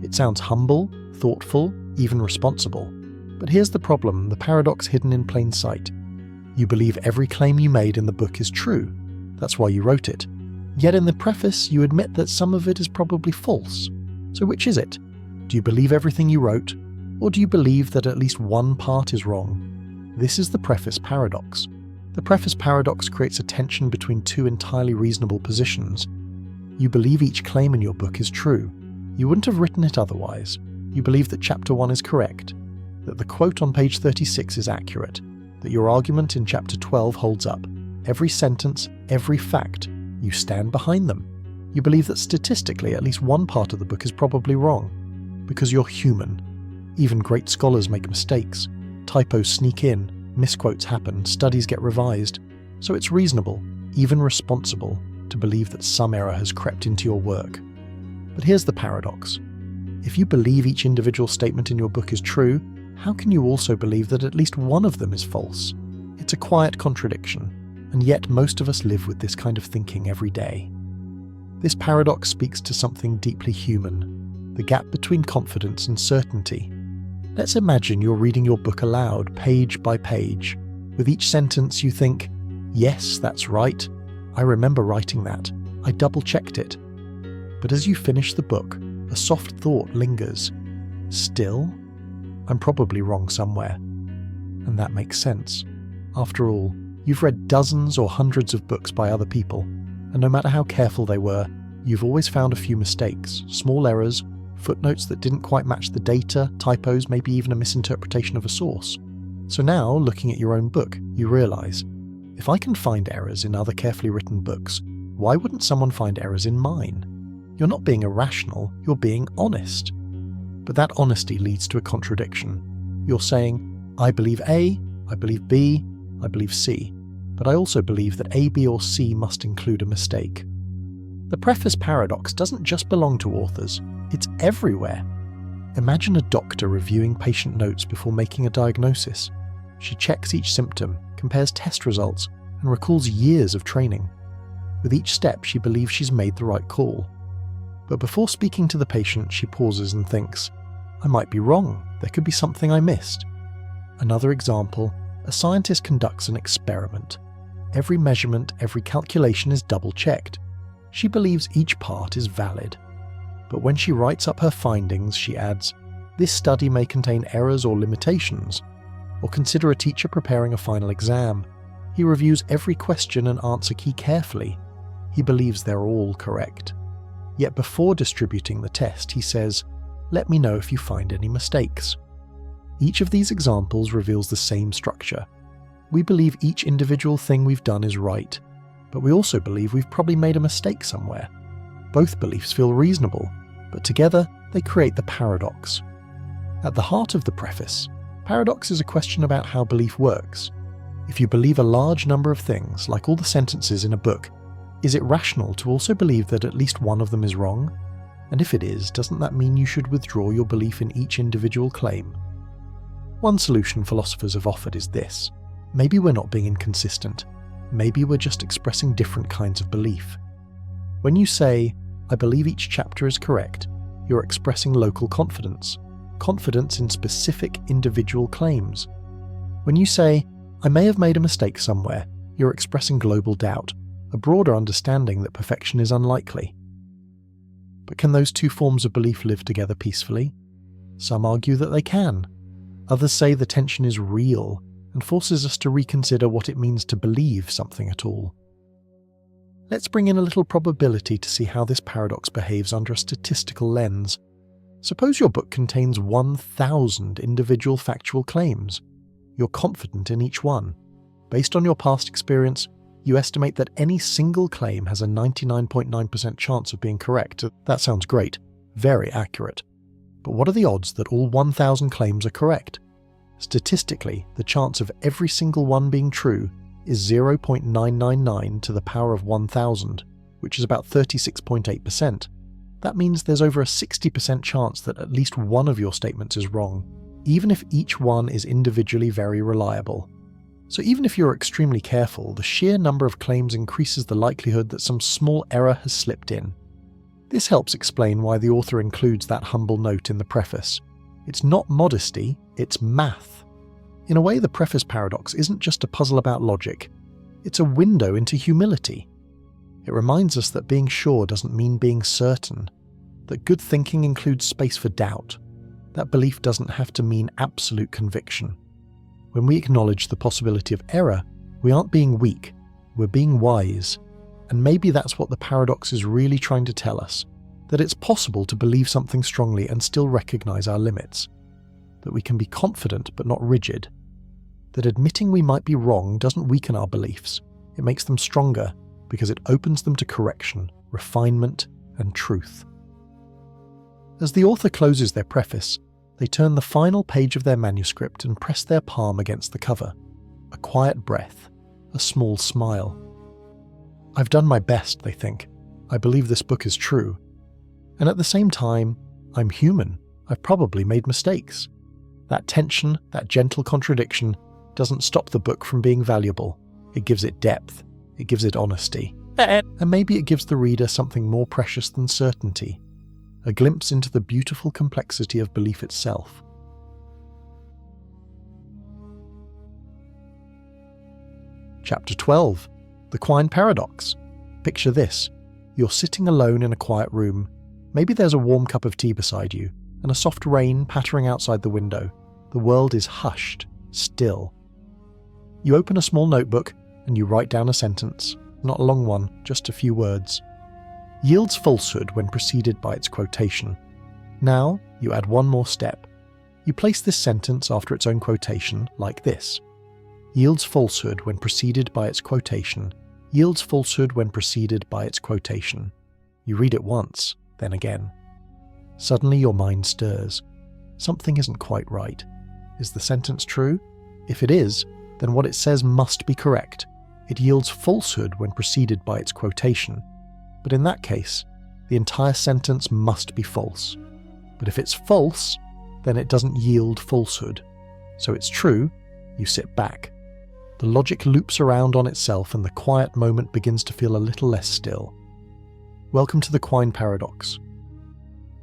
It sounds humble, thoughtful, even responsible. But here's the problem, the paradox hidden in plain sight. You believe every claim you made in the book is true. That's why you wrote it. Yet in the preface, you admit that some of it is probably false. So which is it? Do you believe everything you wrote? Or do you believe that at least one part is wrong? This is the preface paradox. The preface paradox creates a tension between two entirely reasonable positions. You believe each claim in your book is true. You wouldn't have written it otherwise. You believe that chapter 1 is correct, that the quote on page 36 is accurate, that your argument in chapter 12 holds up. Every sentence, every fact, you stand behind them. You believe that statistically at least one part of the book is probably wrong, because you're human. Even great scholars make mistakes. Typos sneak in, misquotes happen, studies get revised. So it's reasonable, even responsible, to believe that some error has crept into your work. But here's the paradox. If you believe each individual statement in your book is true, how can you also believe that at least one of them is false? It's a quiet contradiction, and yet most of us live with this kind of thinking every day. This paradox speaks to something deeply human, the gap between confidence and certainty. Let's imagine you're reading your book aloud, page by page. With each sentence you think, yes, that's right. I remember writing that. I double-checked it. But as you finish the book, a soft thought lingers. Still? I'm probably wrong somewhere. And that makes sense. After all, you've read dozens or hundreds of books by other people, and no matter how careful they were, you've always found a few mistakes, small errors, footnotes that didn't quite match the data, typos, maybe even a misinterpretation of a source. So now, looking at your own book, you realise, if I can find errors in other carefully written books, why wouldn't someone find errors in mine? You're not being irrational, you're being honest. But that honesty leads to a contradiction. You're saying, I believe A, I believe B, I believe C, but I also believe that A, B or C must include a mistake. The preface paradox doesn't just belong to authors, it's everywhere. Imagine a doctor reviewing patient notes before making a diagnosis. She checks each symptom, compares test results, and recalls years of training. With each step, she believes she's made the right call. But before speaking to the patient, she pauses and thinks, I might be wrong, there could be something I missed. Another example, a scientist conducts an experiment. Every measurement, every calculation is double-checked. She believes each part is valid. But when she writes up her findings, she adds, "This study may contain errors or limitations," or consider a teacher preparing a final exam. He reviews every question and answer key carefully. He believes they're all correct. Yet before distributing the test, he says, "Let me know if you find any mistakes." Each of these examples reveals the same structure. We believe each individual thing we've done is right, but we also believe we've probably made a mistake somewhere. Both beliefs feel reasonable, but together they create the paradox. At the heart of the preface, paradox is a question about how belief works. If you believe a large number of things, like all the sentences in a book, is it rational to also believe that at least one of them is wrong? And if it is, doesn't that mean you should withdraw your belief in each individual claim? One solution philosophers have offered is this. Maybe we're not being inconsistent. Maybe we're just expressing different kinds of belief. When you say, "I believe each chapter is correct," you're expressing local confidence in specific individual claims. When you say, "I may have made a mistake somewhere," you're expressing global doubt, a broader understanding that perfection is unlikely. But can those two forms of belief live together peacefully? Some argue that they can. Others say the tension is real and forces us to reconsider what it means to believe something at all. Let's bring in a little probability to see how this paradox behaves under a statistical lens. Suppose your book contains 1,000 individual factual claims. You're confident in each one. Based on your past experience, you estimate that any single claim has a 99.9% chance of being correct. That sounds great, very accurate. But what are the odds that all 1,000 claims are correct? Statistically, the chance of every single one being true is 0.999 to the power of 1,000, which is about 36.8%. That means there's over a 60% chance that at least one of your statements is wrong, even if each one is individually very reliable. So even if you're extremely careful, the sheer number of claims increases the likelihood that some small error has slipped in. This helps explain why the author includes that humble note in the preface. It's not modesty, it's math. In a way, the preface paradox isn't just a puzzle about logic. It's a window into humility. It reminds us that being sure doesn't mean being certain, that good thinking includes space for doubt. That belief doesn't have to mean absolute conviction. When we acknowledge the possibility of error, we aren't being weak, we're being wise. And maybe that's what the paradox is really trying to tell us, that it's possible to believe something strongly and still recognize our limits, that we can be confident but not rigid, that admitting we might be wrong doesn't weaken our beliefs, it makes them stronger because it opens them to correction, refinement, and truth. As the author closes their preface, they turn the final page of their manuscript and press their palm against the cover. A quiet breath, a small smile. I've done my best, they think. I believe this book is true. And at the same time, I'm human. I've probably made mistakes. That tension, that gentle contradiction, doesn't stop the book from being valuable. It gives it depth. It gives it honesty. And maybe it gives the reader something more precious than certainty. A glimpse into the beautiful complexity of belief itself. Chapter 12. The Quine Paradox. Picture this. You're sitting alone in a quiet room. Maybe there's a warm cup of tea beside you, and a soft rain pattering outside the window. The world is hushed, still. You open a small notebook, and you write down a sentence. Not a long one, just a few words. Yields falsehood when preceded by its quotation. Now, you add one more step. You place this sentence after its own quotation, like this. Yields falsehood when preceded by its quotation. Yields falsehood when preceded by its quotation. You read it once, then again. Suddenly your mind stirs. Something isn't quite right. Is the sentence true? If it is, then what it says must be correct. It yields falsehood when preceded by its quotation. But in that case, the entire sentence must be false. But if it's false, then it doesn't yield falsehood. So it's true, you sit back. The logic loops around on itself and the quiet moment begins to feel a little less still. Welcome to the Quine Paradox.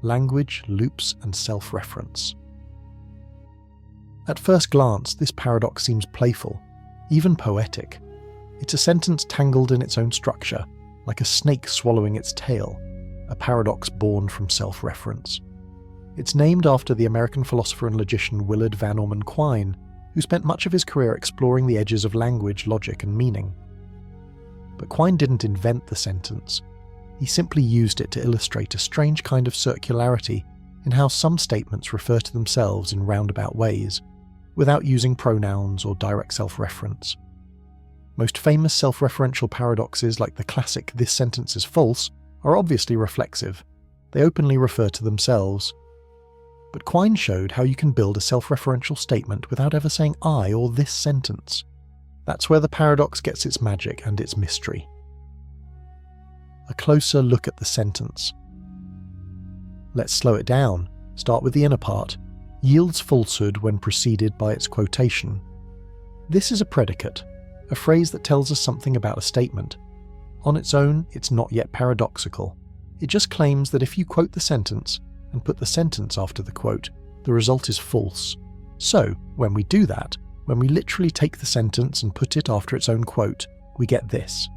Language, loops, and self-reference. At first glance, this paradox seems playful, even poetic. It's a sentence tangled in its own structure, like a snake swallowing its tail, a paradox born from self-reference. It's named after the American philosopher and logician Willard Van Orman Quine, who spent much of his career exploring the edges of language, logic, and meaning. But Quine didn't invent the sentence. He simply used it to illustrate a strange kind of circularity in how some statements refer to themselves in roundabout ways, without using pronouns or direct self-reference. Most famous self-referential paradoxes, like the classic "this sentence is false," are obviously reflexive. They openly refer to themselves. But Quine showed how you can build a self-referential statement without ever saying "I" or "this sentence." That's where the paradox gets its magic and its mystery. A closer look at the sentence. Let's slow it down. Start with the inner part. Yields falsehood when preceded by its quotation. This is a predicate, a phrase that tells us something about a statement. On its own, it's not yet paradoxical. It just claims that if you quote the sentence and put the sentence after the quote, the result is false. So, when we do that, when we literally take the sentence and put it after its own quote, we get this.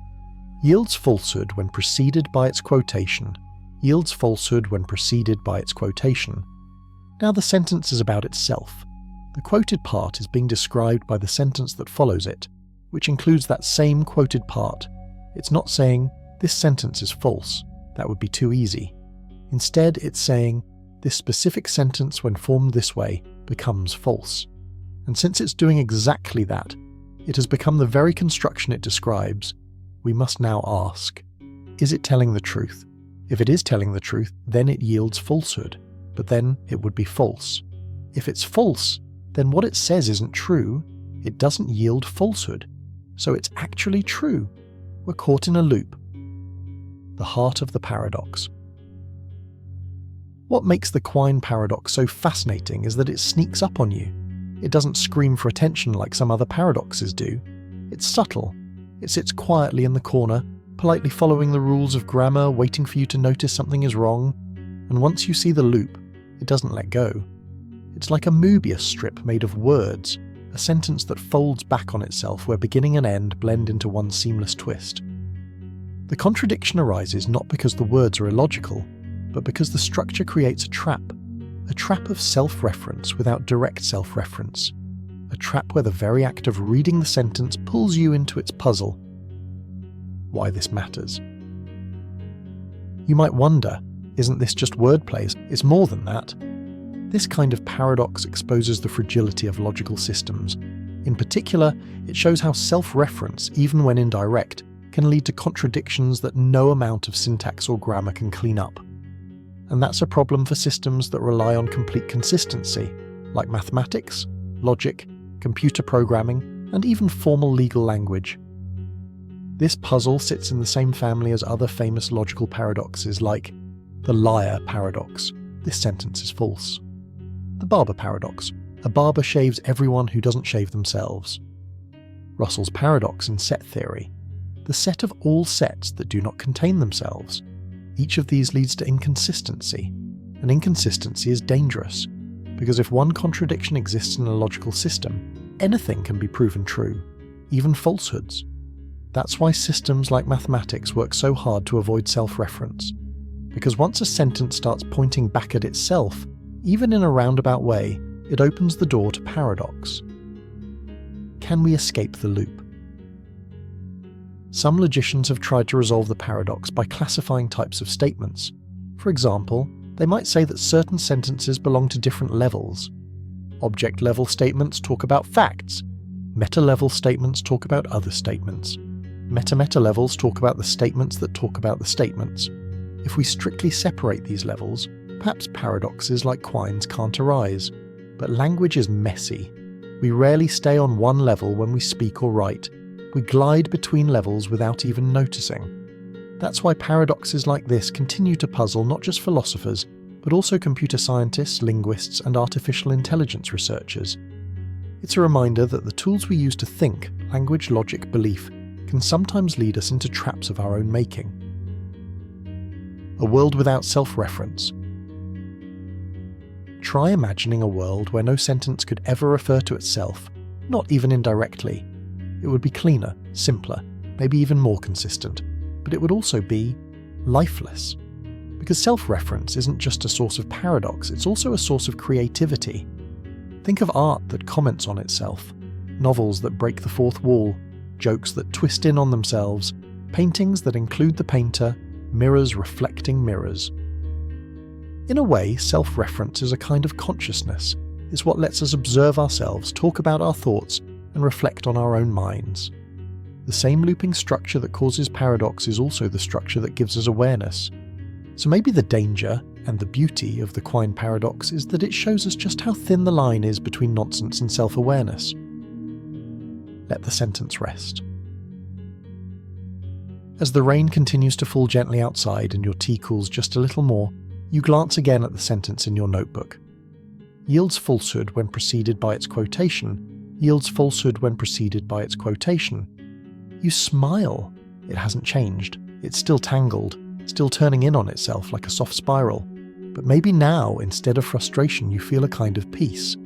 Yields falsehood when preceded by its quotation. Yields falsehood when preceded by its quotation. Now the sentence is about itself. The quoted part is being described by the sentence that follows it, which includes that same quoted part. It's not saying, "this sentence is false." That would be too easy. Instead, it's saying, "this specific sentence when formed this way becomes false." And since it's doing exactly that, it has become the very construction it describes. We must now ask, is it telling the truth? If it is telling the truth, then it yields falsehood, but then it would be false. If it's false, then what it says isn't true. It doesn't yield falsehood, so it's actually true. We're caught in a loop. The heart of the paradox. What makes the Quine paradox so fascinating is that it sneaks up on you. It doesn't scream for attention like some other paradoxes do. It's subtle. It sits quietly in the corner, politely following the rules of grammar, waiting for you to notice something is wrong. And once you see the loop, it doesn't let go. It's like a Mobius strip made of words, a sentence that folds back on itself where beginning and end blend into one seamless twist. The contradiction arises not because the words are illogical, but because the structure creates a trap of self-reference without direct self-reference, a trap where the very act of reading the sentence pulls you into its puzzle. Why this matters. You might wonder, isn't this just wordplay? It's more than that. This kind of paradox exposes the fragility of logical systems. In particular, it shows how self-reference, even when indirect, can lead to contradictions that no amount of syntax or grammar can clean up. And that's a problem for systems that rely on complete consistency, like mathematics, logic, computer programming, and even formal legal language. This puzzle sits in the same family as other famous logical paradoxes like the liar paradox, "this sentence is false." The barber paradox, a barber shaves everyone who doesn't shave themselves. Russell's paradox in set theory, the set of all sets that do not contain themselves. Each of these leads to inconsistency, and inconsistency is dangerous, because if one contradiction exists in a logical system, anything can be proven true, even falsehoods. That's why systems like mathematics work so hard to avoid self-reference, because once a sentence starts pointing back at itself, even in a roundabout way, it opens the door to paradox. Can we escape the loop? Some logicians have tried to resolve the paradox by classifying types of statements. For example, they might say that certain sentences belong to different levels. Object-level statements talk about facts. Meta-level statements talk about other statements. Meta-meta levels talk about the statements that talk about the statements. If we strictly separate these levels, perhaps paradoxes like Quine's can't arise. But language is messy. We rarely stay on one level when we speak or write. We glide between levels without even noticing. That's why paradoxes like this continue to puzzle not just philosophers, but also computer scientists, linguists, and artificial intelligence researchers. It's a reminder that the tools we use to think, language, logic, belief, can sometimes lead us into traps of our own making. A world without self-reference. Try imagining a world where no sentence could ever refer to itself, not even indirectly. It would be cleaner, simpler, maybe even more consistent, but it would also be lifeless. Because self-reference isn't just a source of paradox, it's also a source of creativity. Think of art that comments on itself, novels that break the fourth wall, jokes that twist in on themselves, paintings that include the painter, mirrors reflecting mirrors. In a way, self-reference is a kind of consciousness. It's what lets us observe ourselves, talk about our thoughts, and reflect on our own minds. The same looping structure that causes paradox is also the structure that gives us awareness. So maybe the danger and the beauty of the Quine paradox is that it shows us just how thin the line is between nonsense and self-awareness. Let the sentence rest. As the rain continues to fall gently outside and your tea cools just a little more, you glance again at the sentence in your notebook. Yields falsehood when preceded by its quotation, yields falsehood when preceded by its quotation. You smile. It hasn't changed. It's still tangled, still turning in on itself like a soft spiral. But maybe now, instead of frustration, you feel a kind of peace.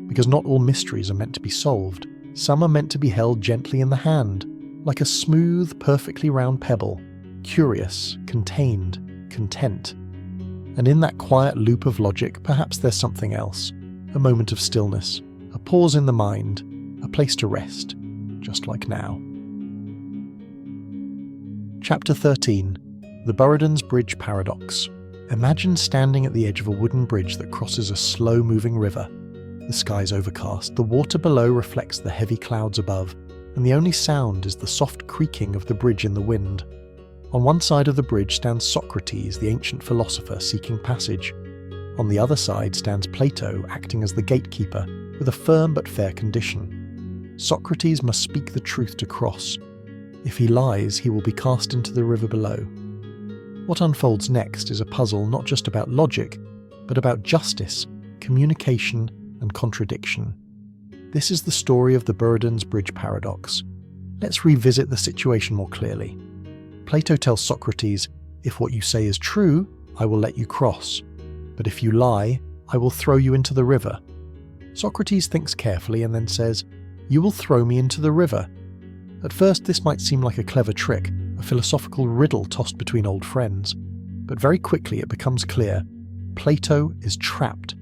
Because not all mysteries are meant to be solved. Some are meant to be held gently in the hand, like a smooth, perfectly round pebble, curious, contained, content. And in that quiet loop of logic, perhaps there's something else. A moment of stillness, a pause in the mind, a place to rest, just like now. Chapter 13. The Burradon's Bridge Paradox. Imagine standing at the edge of a wooden bridge that crosses a slow-moving river. The sky's overcast, the water below reflects the heavy clouds above, and the only sound is the soft creaking of the bridge in the wind. On one side of the bridge stands Socrates, the ancient philosopher, seeking passage. On the other side stands Plato, acting as the gatekeeper, with a firm but fair condition. Socrates must speak the truth to cross. If he lies, he will be cast into the river below. What unfolds next is a puzzle not just about logic, but about justice, communication, and contradiction. This is the story of the Burradon's Bridge Paradox. Let's revisit the situation more clearly. Plato tells Socrates, "If what you say is true, I will let you cross. But if you lie, I will throw you into the river." Socrates thinks carefully and then says, "You will throw me into the river." At first, this might seem like a clever trick, a philosophical riddle tossed between old friends. But very quickly it becomes clear. Plato is trapped.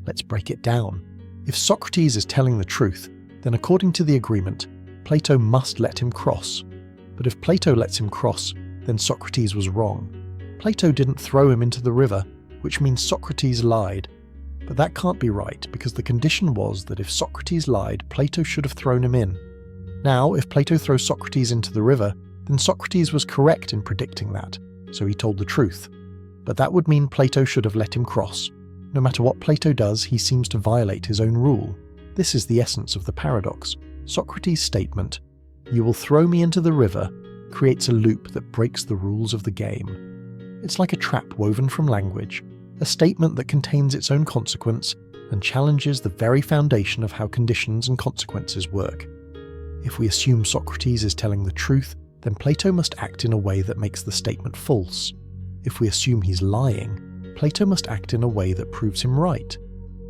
Let's break it down. If Socrates is telling the truth, then according to the agreement, Plato must let him cross. But if Plato lets him cross, then Socrates was wrong. Plato didn't throw him into the river, which means Socrates lied. But that can't be right, because the condition was that if Socrates lied, Plato should have thrown him in. Now, if Plato throws Socrates into the river, then Socrates was correct in predicting that, so he told the truth. But that would mean Plato should have let him cross. No matter what Plato does, he seems to violate his own rule. This is the essence of the paradox. Socrates' statement, "You will throw me into the river," creates a loop that breaks the rules of the game. It's like a trap woven from language, a statement that contains its own consequence and challenges the very foundation of how conditions and consequences work. If we assume Socrates is telling the truth, then Plato must act in a way that makes the statement false. If we assume he's lying, Plato must act in a way that proves him right.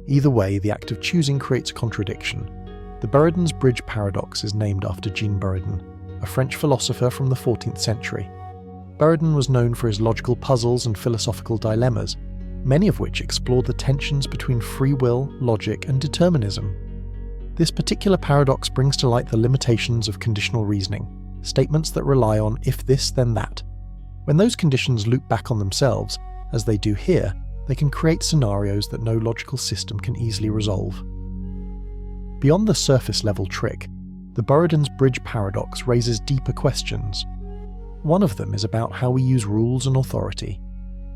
Either way, the act of choosing creates a contradiction. The Burradon's Bridge Paradox is named after Jean Burradon, a French philosopher from the 14th century. Burradon was known for his logical puzzles and philosophical dilemmas, many of which explored the tensions between free will, logic, and determinism. This particular paradox brings to light the limitations of conditional reasoning, statements that rely on if this then that. When those conditions loop back on themselves, as they do here, they can create scenarios that no logical system can easily resolve. Beyond the surface level trick, the Burradon's Bridge Paradox raises deeper questions. One of them is about how we use rules and authority.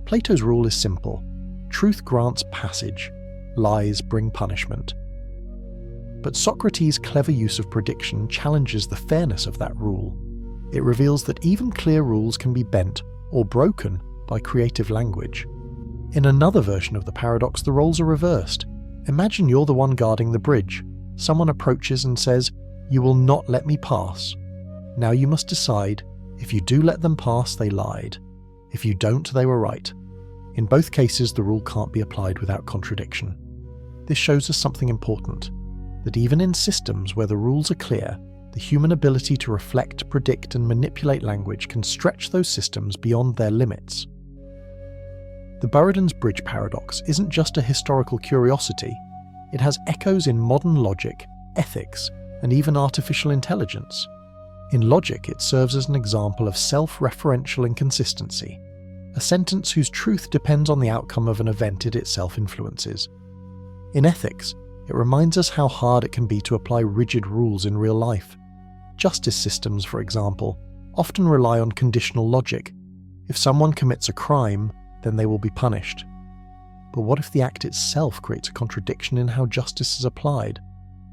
Plato's rule is simple. Truth grants passage. Lies bring punishment. But Socrates' clever use of prediction challenges the fairness of that rule. It reveals that even clear rules can be bent or broken by creative language. In another version of the paradox, the roles are reversed. Imagine you're the one guarding the bridge. Someone approaches and says, "You will not let me pass." Now you must decide, if you do let them pass, they lied. If you don't, they were right. In both cases, the rule can't be applied without contradiction. This shows us something important, that even in systems where the rules are clear, the human ability to reflect, predict, and manipulate language can stretch those systems beyond their limits. The Burridon's Bridge paradox isn't just a historical curiosity, it has echoes in modern logic, ethics, and even artificial intelligence. In logic, it serves as an example of self-referential inconsistency, a sentence whose truth depends on the outcome of an event it itself influences. In ethics, it reminds us how hard it can be to apply rigid rules in real life. Justice systems, for example, often rely on conditional logic. If someone commits a crime, then they will be punished. But what if the act itself creates a contradiction in how justice is applied?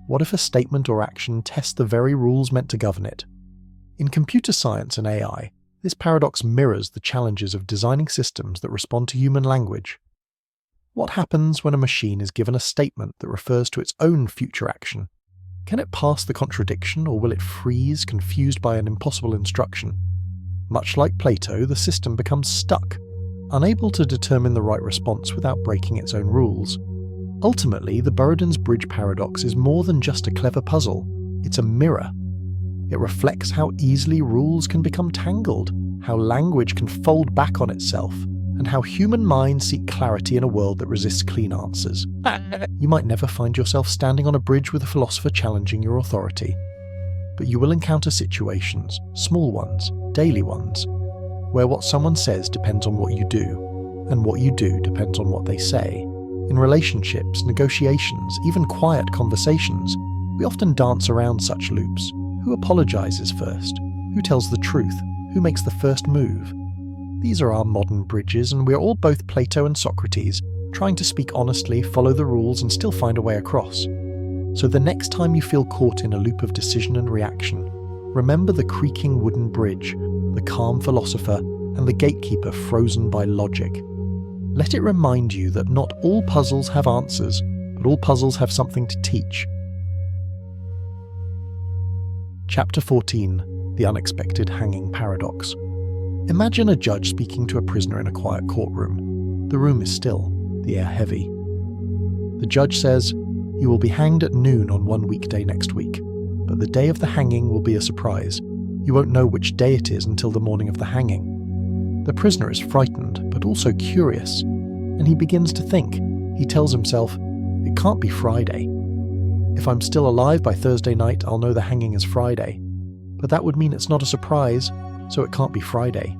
What if a statement or action tests the very rules meant to govern it? In computer science and AI, this paradox mirrors the challenges of designing systems that respond to human language. What happens when a machine is given a statement that refers to its own future action? Can it pass the contradiction, or will it freeze, confused by an impossible instruction? Much like Plato, the system becomes stuck, unable to determine the right response without breaking its own rules. Ultimately, the Burridon's Bridge paradox is more than just a clever puzzle, it's a mirror. It reflects how easily rules can become tangled, how language can fold back on itself, and how human minds seek clarity in a world that resists clean answers. You might never find yourself standing on a bridge with a philosopher challenging your authority, but you will encounter situations, small ones, daily ones, where what someone says depends on what you do, and what you do depends on what they say. In relationships, negotiations, even quiet conversations, we often dance around such loops. Who apologizes first? Who tells the truth? Who makes the first move? These are our modern bridges, and we're all both Plato and Socrates, trying to speak honestly, follow the rules, and still find a way across. So the next time you feel caught in a loop of decision and reaction, remember the creaking wooden bridge, the calm philosopher, and the gatekeeper frozen by logic. Let it remind you that not all puzzles have answers, but all puzzles have something to teach. Chapter 14. The Unexpected Hanging Paradox. Imagine a judge speaking to a prisoner in a quiet courtroom. The room is still, the air heavy. The judge says, "You will be hanged at noon on one weekday next week, but the day of the hanging will be a surprise. You won't know which day it is until the morning of the hanging." The prisoner is frightened, but also curious, and he begins to think. He tells himself, "It can't be Friday. If I'm still alive by Thursday night, I'll know the hanging is Friday. But that would mean it's not a surprise, so it can't be Friday."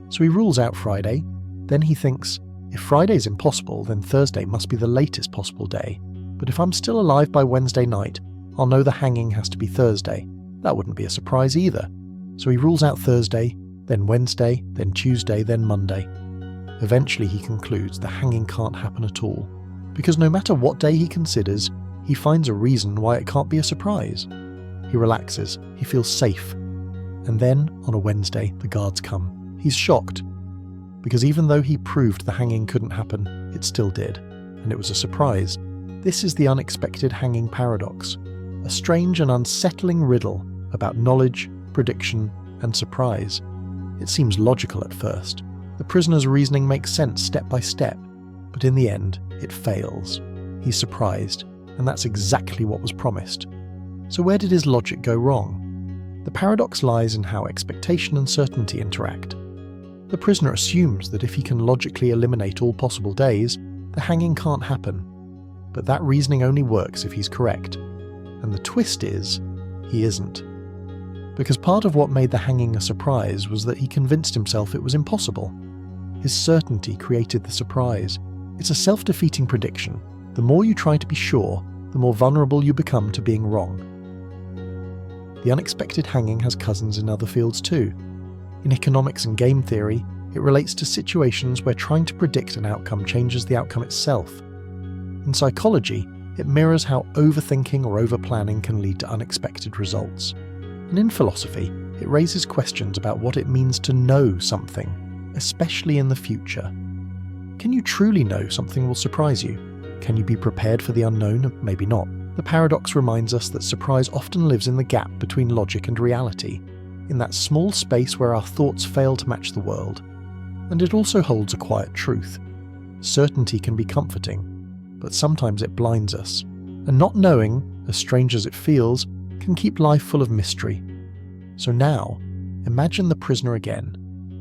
So he rules out Friday. Then he thinks, if Friday's impossible, then Thursday must be the latest possible day. But if I'm still alive by Wednesday night, I'll know the hanging has to be Thursday. That wouldn't be a surprise either. So he rules out Thursday, then Wednesday, then Tuesday, then Monday. Eventually he concludes the hanging can't happen at all, because no matter what day he considers, he finds a reason why it can't be a surprise. He relaxes, he feels safe. And then, on a Wednesday, the guards come. He's shocked, because even though he proved the hanging couldn't happen, it still did, and it was a surprise. This is the unexpected hanging paradox, a strange and unsettling riddle about knowledge, prediction, and surprise. It seems logical at first. The prisoner's reasoning makes sense step by step, but in the end, it fails. He's surprised, and that's exactly what was promised. So where did his logic go wrong? The paradox lies in how expectation and certainty interact. The prisoner assumes that if he can logically eliminate all possible days, the hanging can't happen. But that reasoning only works if he's correct. And the twist is, he isn't. Because part of what made the hanging a surprise was that he convinced himself it was impossible. His certainty created the surprise. It's a self-defeating prediction. The more you try to be sure, the more vulnerable you become to being wrong. The unexpected hanging has cousins in other fields too. In economics and game theory, it relates to situations where trying to predict an outcome changes the outcome itself. In psychology, it mirrors how overthinking or overplanning can lead to unexpected results. And in philosophy, it raises questions about what it means to know something, especially in the future. Can you truly know something will surprise you? Can you be prepared for the unknown? Maybe not. The paradox reminds us that surprise often lives in the gap between logic and reality, in that small space where our thoughts fail to match the world. And it also holds a quiet truth. Certainty can be comforting, but sometimes it blinds us. And not knowing, as strange as it feels, can keep life full of mystery. So now, imagine the prisoner again,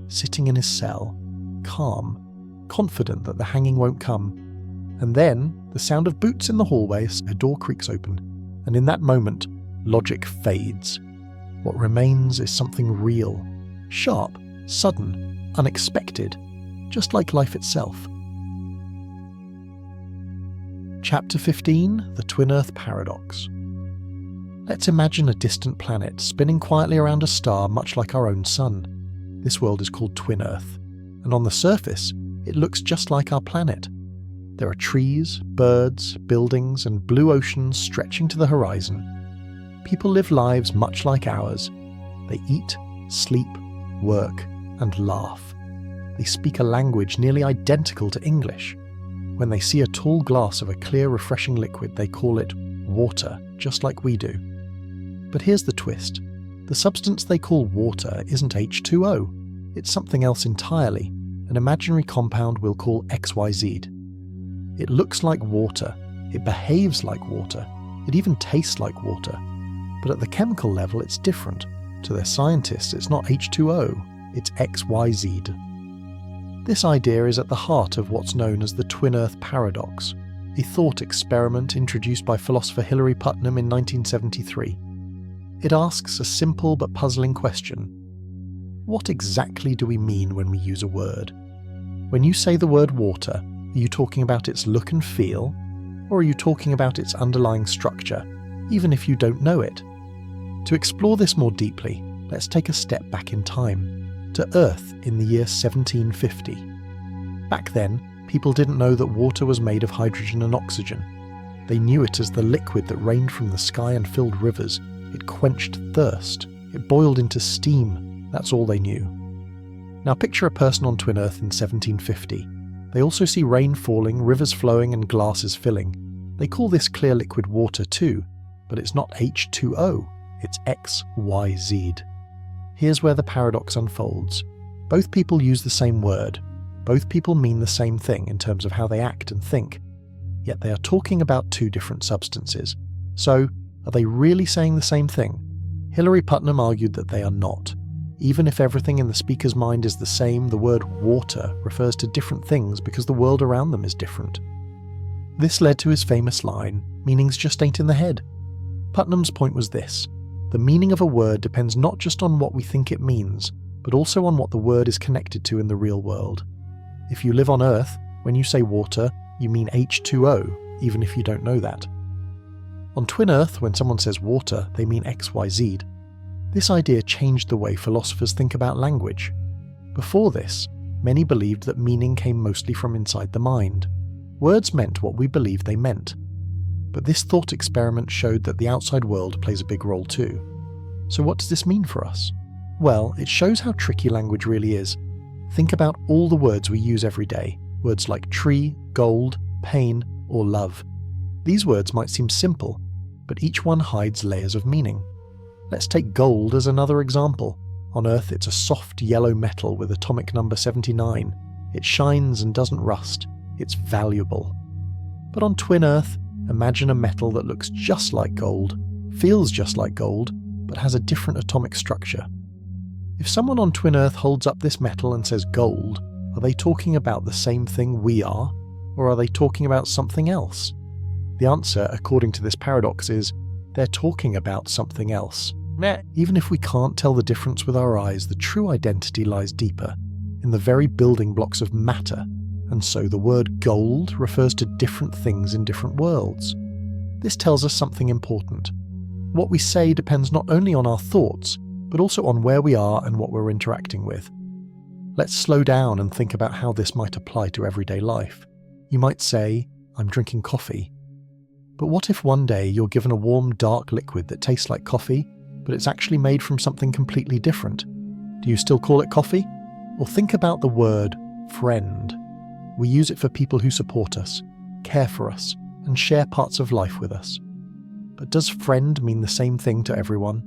sitting in his cell, calm, confident that the hanging won't come. And then, the sound of boots in the hallway, a door creaks open, and in that moment, logic fades. What remains is something real, sharp, sudden, unexpected, just like life itself. Chapter 15, The Twin Earth Paradox. Let's imagine a distant planet spinning quietly around a star much like our own sun. This world is called Twin Earth, and on the surface, it looks just like our planet. There are trees, birds, buildings, and blue oceans stretching to the horizon. People live lives much like ours. They eat, sleep, work, and laugh. They speak a language nearly identical to English. When they see a tall glass of a clear, refreshing liquid, they call it water, just like we do. But here's the twist. The substance they call water isn't H2O. It's something else entirely, an imaginary compound we'll call XYZ. It looks like water, it behaves like water, it even tastes like water. But at the chemical level, it's different. To their scientists, it's not H2O, it's XYZ. This idea is at the heart of what's known as the Twin Earth Paradox, a thought experiment introduced by philosopher Hilary Putnam in 1973. It asks a simple but puzzling question. What exactly do we mean when we use a word? When you say the word water, are you talking about its look and feel, or are you talking about its underlying structure, even if you don't know it? To explore this more deeply, let's take a step back in time, to Earth in the year 1750. Back then, people didn't know that water was made of hydrogen and oxygen. They knew it as the liquid that rained from the sky and filled rivers. It quenched thirst. It boiled into steam. That's all they knew. Now picture a person on Twin Earth in 1750. They also see rain falling, rivers flowing, and glasses filling. They call this clear liquid water too, but it's not H2O, it's XYZ. Here's where the paradox unfolds. Both people use the same word. Both people mean the same thing in terms of how they act and think. Yet they are talking about two different substances. So, are they really saying the same thing? Hilary Putnam argued that they are not. Even if everything in the speaker's mind is the same, the word water refers to different things because the world around them is different. This led to his famous line, "Meanings just ain't in the head." Putnam's point was this: the meaning of a word depends not just on what we think it means, but also on what the word is connected to in the real world. If you live on Earth, when you say water, you mean H2O, even if you don't know that. On Twin Earth, when someone says water, they mean XYZ. This idea changed the way philosophers think about language. Before this, many believed that meaning came mostly from inside the mind. Words meant what we believed they meant. But this thought experiment showed that the outside world plays a big role too. So what does this mean for us? Well, it shows how tricky language really is. Think about all the words we use every day, words like tree, gold, pain, or love. These words might seem simple, but each one hides layers of meaning. Let's take gold as another example. On Earth, it's a soft yellow metal with atomic number 79. It shines and doesn't rust. It's valuable. But on Twin Earth, imagine a metal that looks just like gold, feels just like gold, but has a different atomic structure. If someone on Twin Earth holds up this metal and says gold, are they talking about the same thing we are, or are they talking about something else? The answer, according to this paradox, is they're talking about something else. Even if we can't tell the difference with our eyes, the true identity lies deeper, in the very building blocks of matter, and so the word gold refers to different things in different worlds. This tells us something important. What we say depends not only on our thoughts, but also on where we are and what we're interacting with. Let's slow down and think about how this might apply to everyday life. You might say, "I'm drinking coffee." But what if one day you're given a warm, dark liquid that tastes like coffee, but it's actually made from something completely different? Do you still call it coffee? Or think about the word friend. We use it for people who support us, care for us, and share parts of life with us. But does friend mean the same thing to everyone?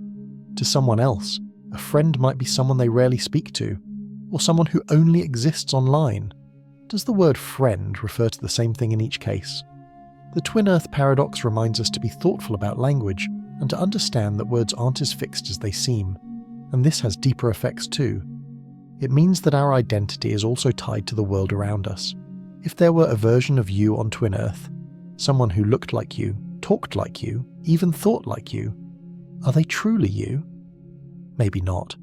To someone else, a friend might be someone they rarely speak to, or someone who only exists online. Does the word friend refer to the same thing in each case? The Twin Earth Paradox reminds us to be thoughtful about language and to understand that words aren't as fixed as they seem, and this has deeper effects too. It means that our identity is also tied to the world around us. If there were a version of you on Twin Earth, someone who looked like you, talked like you, even thought like you, are they truly you? Maybe not.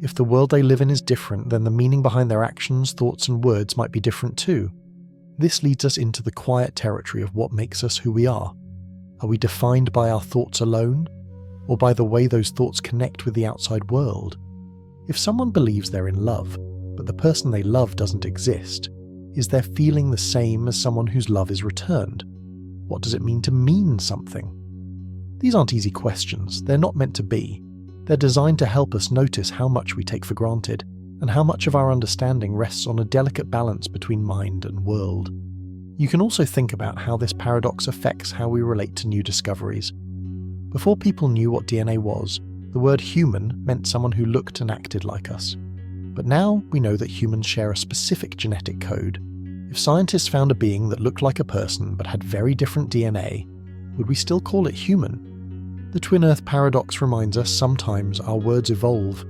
If the world they live in is different, then the meaning behind their actions, thoughts, and words might be different too. This leads us into the quiet territory of what makes us who we are. Are we defined by our thoughts alone, or by the way those thoughts connect with the outside world? If someone believes they're in love, but the person they love doesn't exist, is their feeling the same as someone whose love is returned? What does it mean to mean something? These aren't easy questions. They're not meant to be. They're designed to help us notice how much we take for granted, and how much of our understanding rests on a delicate balance between mind and world. You can also think about how this paradox affects how we relate to new discoveries. Before people knew what DNA was, the word human meant someone who looked and acted like us. But now we know that humans share a specific genetic code. If scientists found a being that looked like a person but had very different DNA, would we still call it human? The Twin Earth paradox reminds us sometimes our words evolve.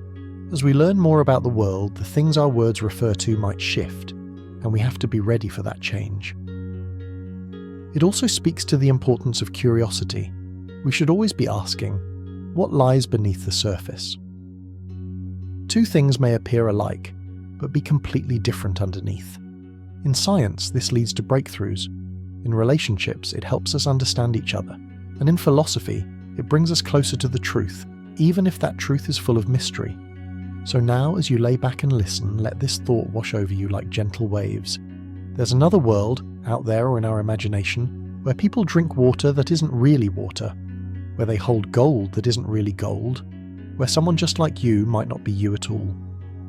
As we learn more about the world, the things our words refer to might shift, and we have to be ready for that change. It also speaks to the importance of curiosity. We should always be asking, what lies beneath the surface? Two things may appear alike, but be completely different underneath. In science, this leads to breakthroughs. In relationships, it helps us understand each other. And in philosophy, it brings us closer to the truth, even if that truth is full of mystery. So now, as you lay back and listen, let this thought wash over you like gentle waves. There's another world, out there or in our imagination, where people drink water that isn't really water, where they hold gold that isn't really gold, where someone just like you might not be you at all.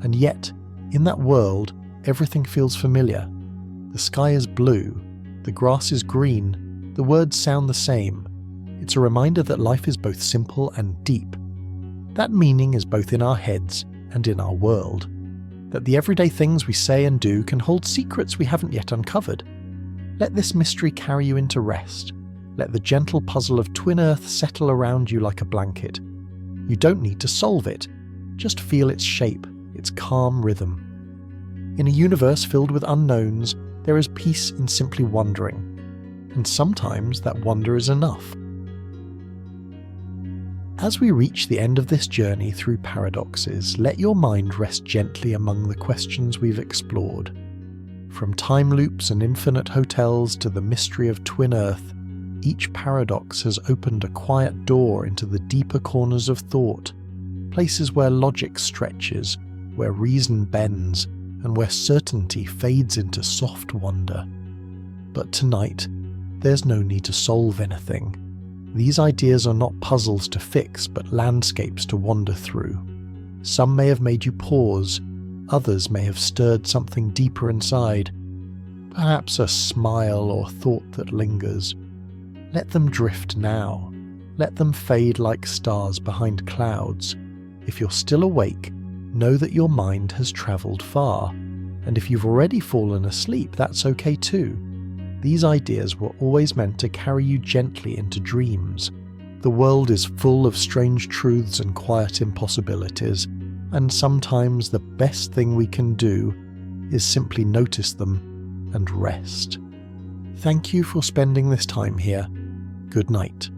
And yet, in that world, everything feels familiar. The sky is blue, the grass is green, the words sound the same. It's a reminder that life is both simple and deep. That meaning is both in our heads and in our world. That the everyday things we say and do can hold secrets we haven't yet uncovered. Let this mystery carry you into rest. Let the gentle puzzle of Twin Earth settle around you like a blanket. You don't need to solve it. Just feel its shape, its calm rhythm. In a universe filled with unknowns, there is peace in simply wondering. And sometimes that wonder is enough. As we reach the end of this journey through paradoxes, let your mind rest gently among the questions we've explored. From time loops and infinite hotels to the mystery of Twin Earth, each paradox has opened a quiet door into the deeper corners of thought, places where logic stretches, where reason bends, and where certainty fades into soft wonder. But tonight, there's no need to solve anything. These ideas are not puzzles to fix, but landscapes to wander through. Some may have made you pause, others may have stirred something deeper inside, perhaps a smile or thought that lingers. Let them drift now. Let them fade like stars behind clouds. If you're still awake, know that your mind has travelled far. And if you've already fallen asleep, that's okay too. These ideas were always meant to carry you gently into dreams. The world is full of strange truths and quiet impossibilities, and sometimes the best thing we can do is simply notice them and rest. Thank you for spending this time here. Good night.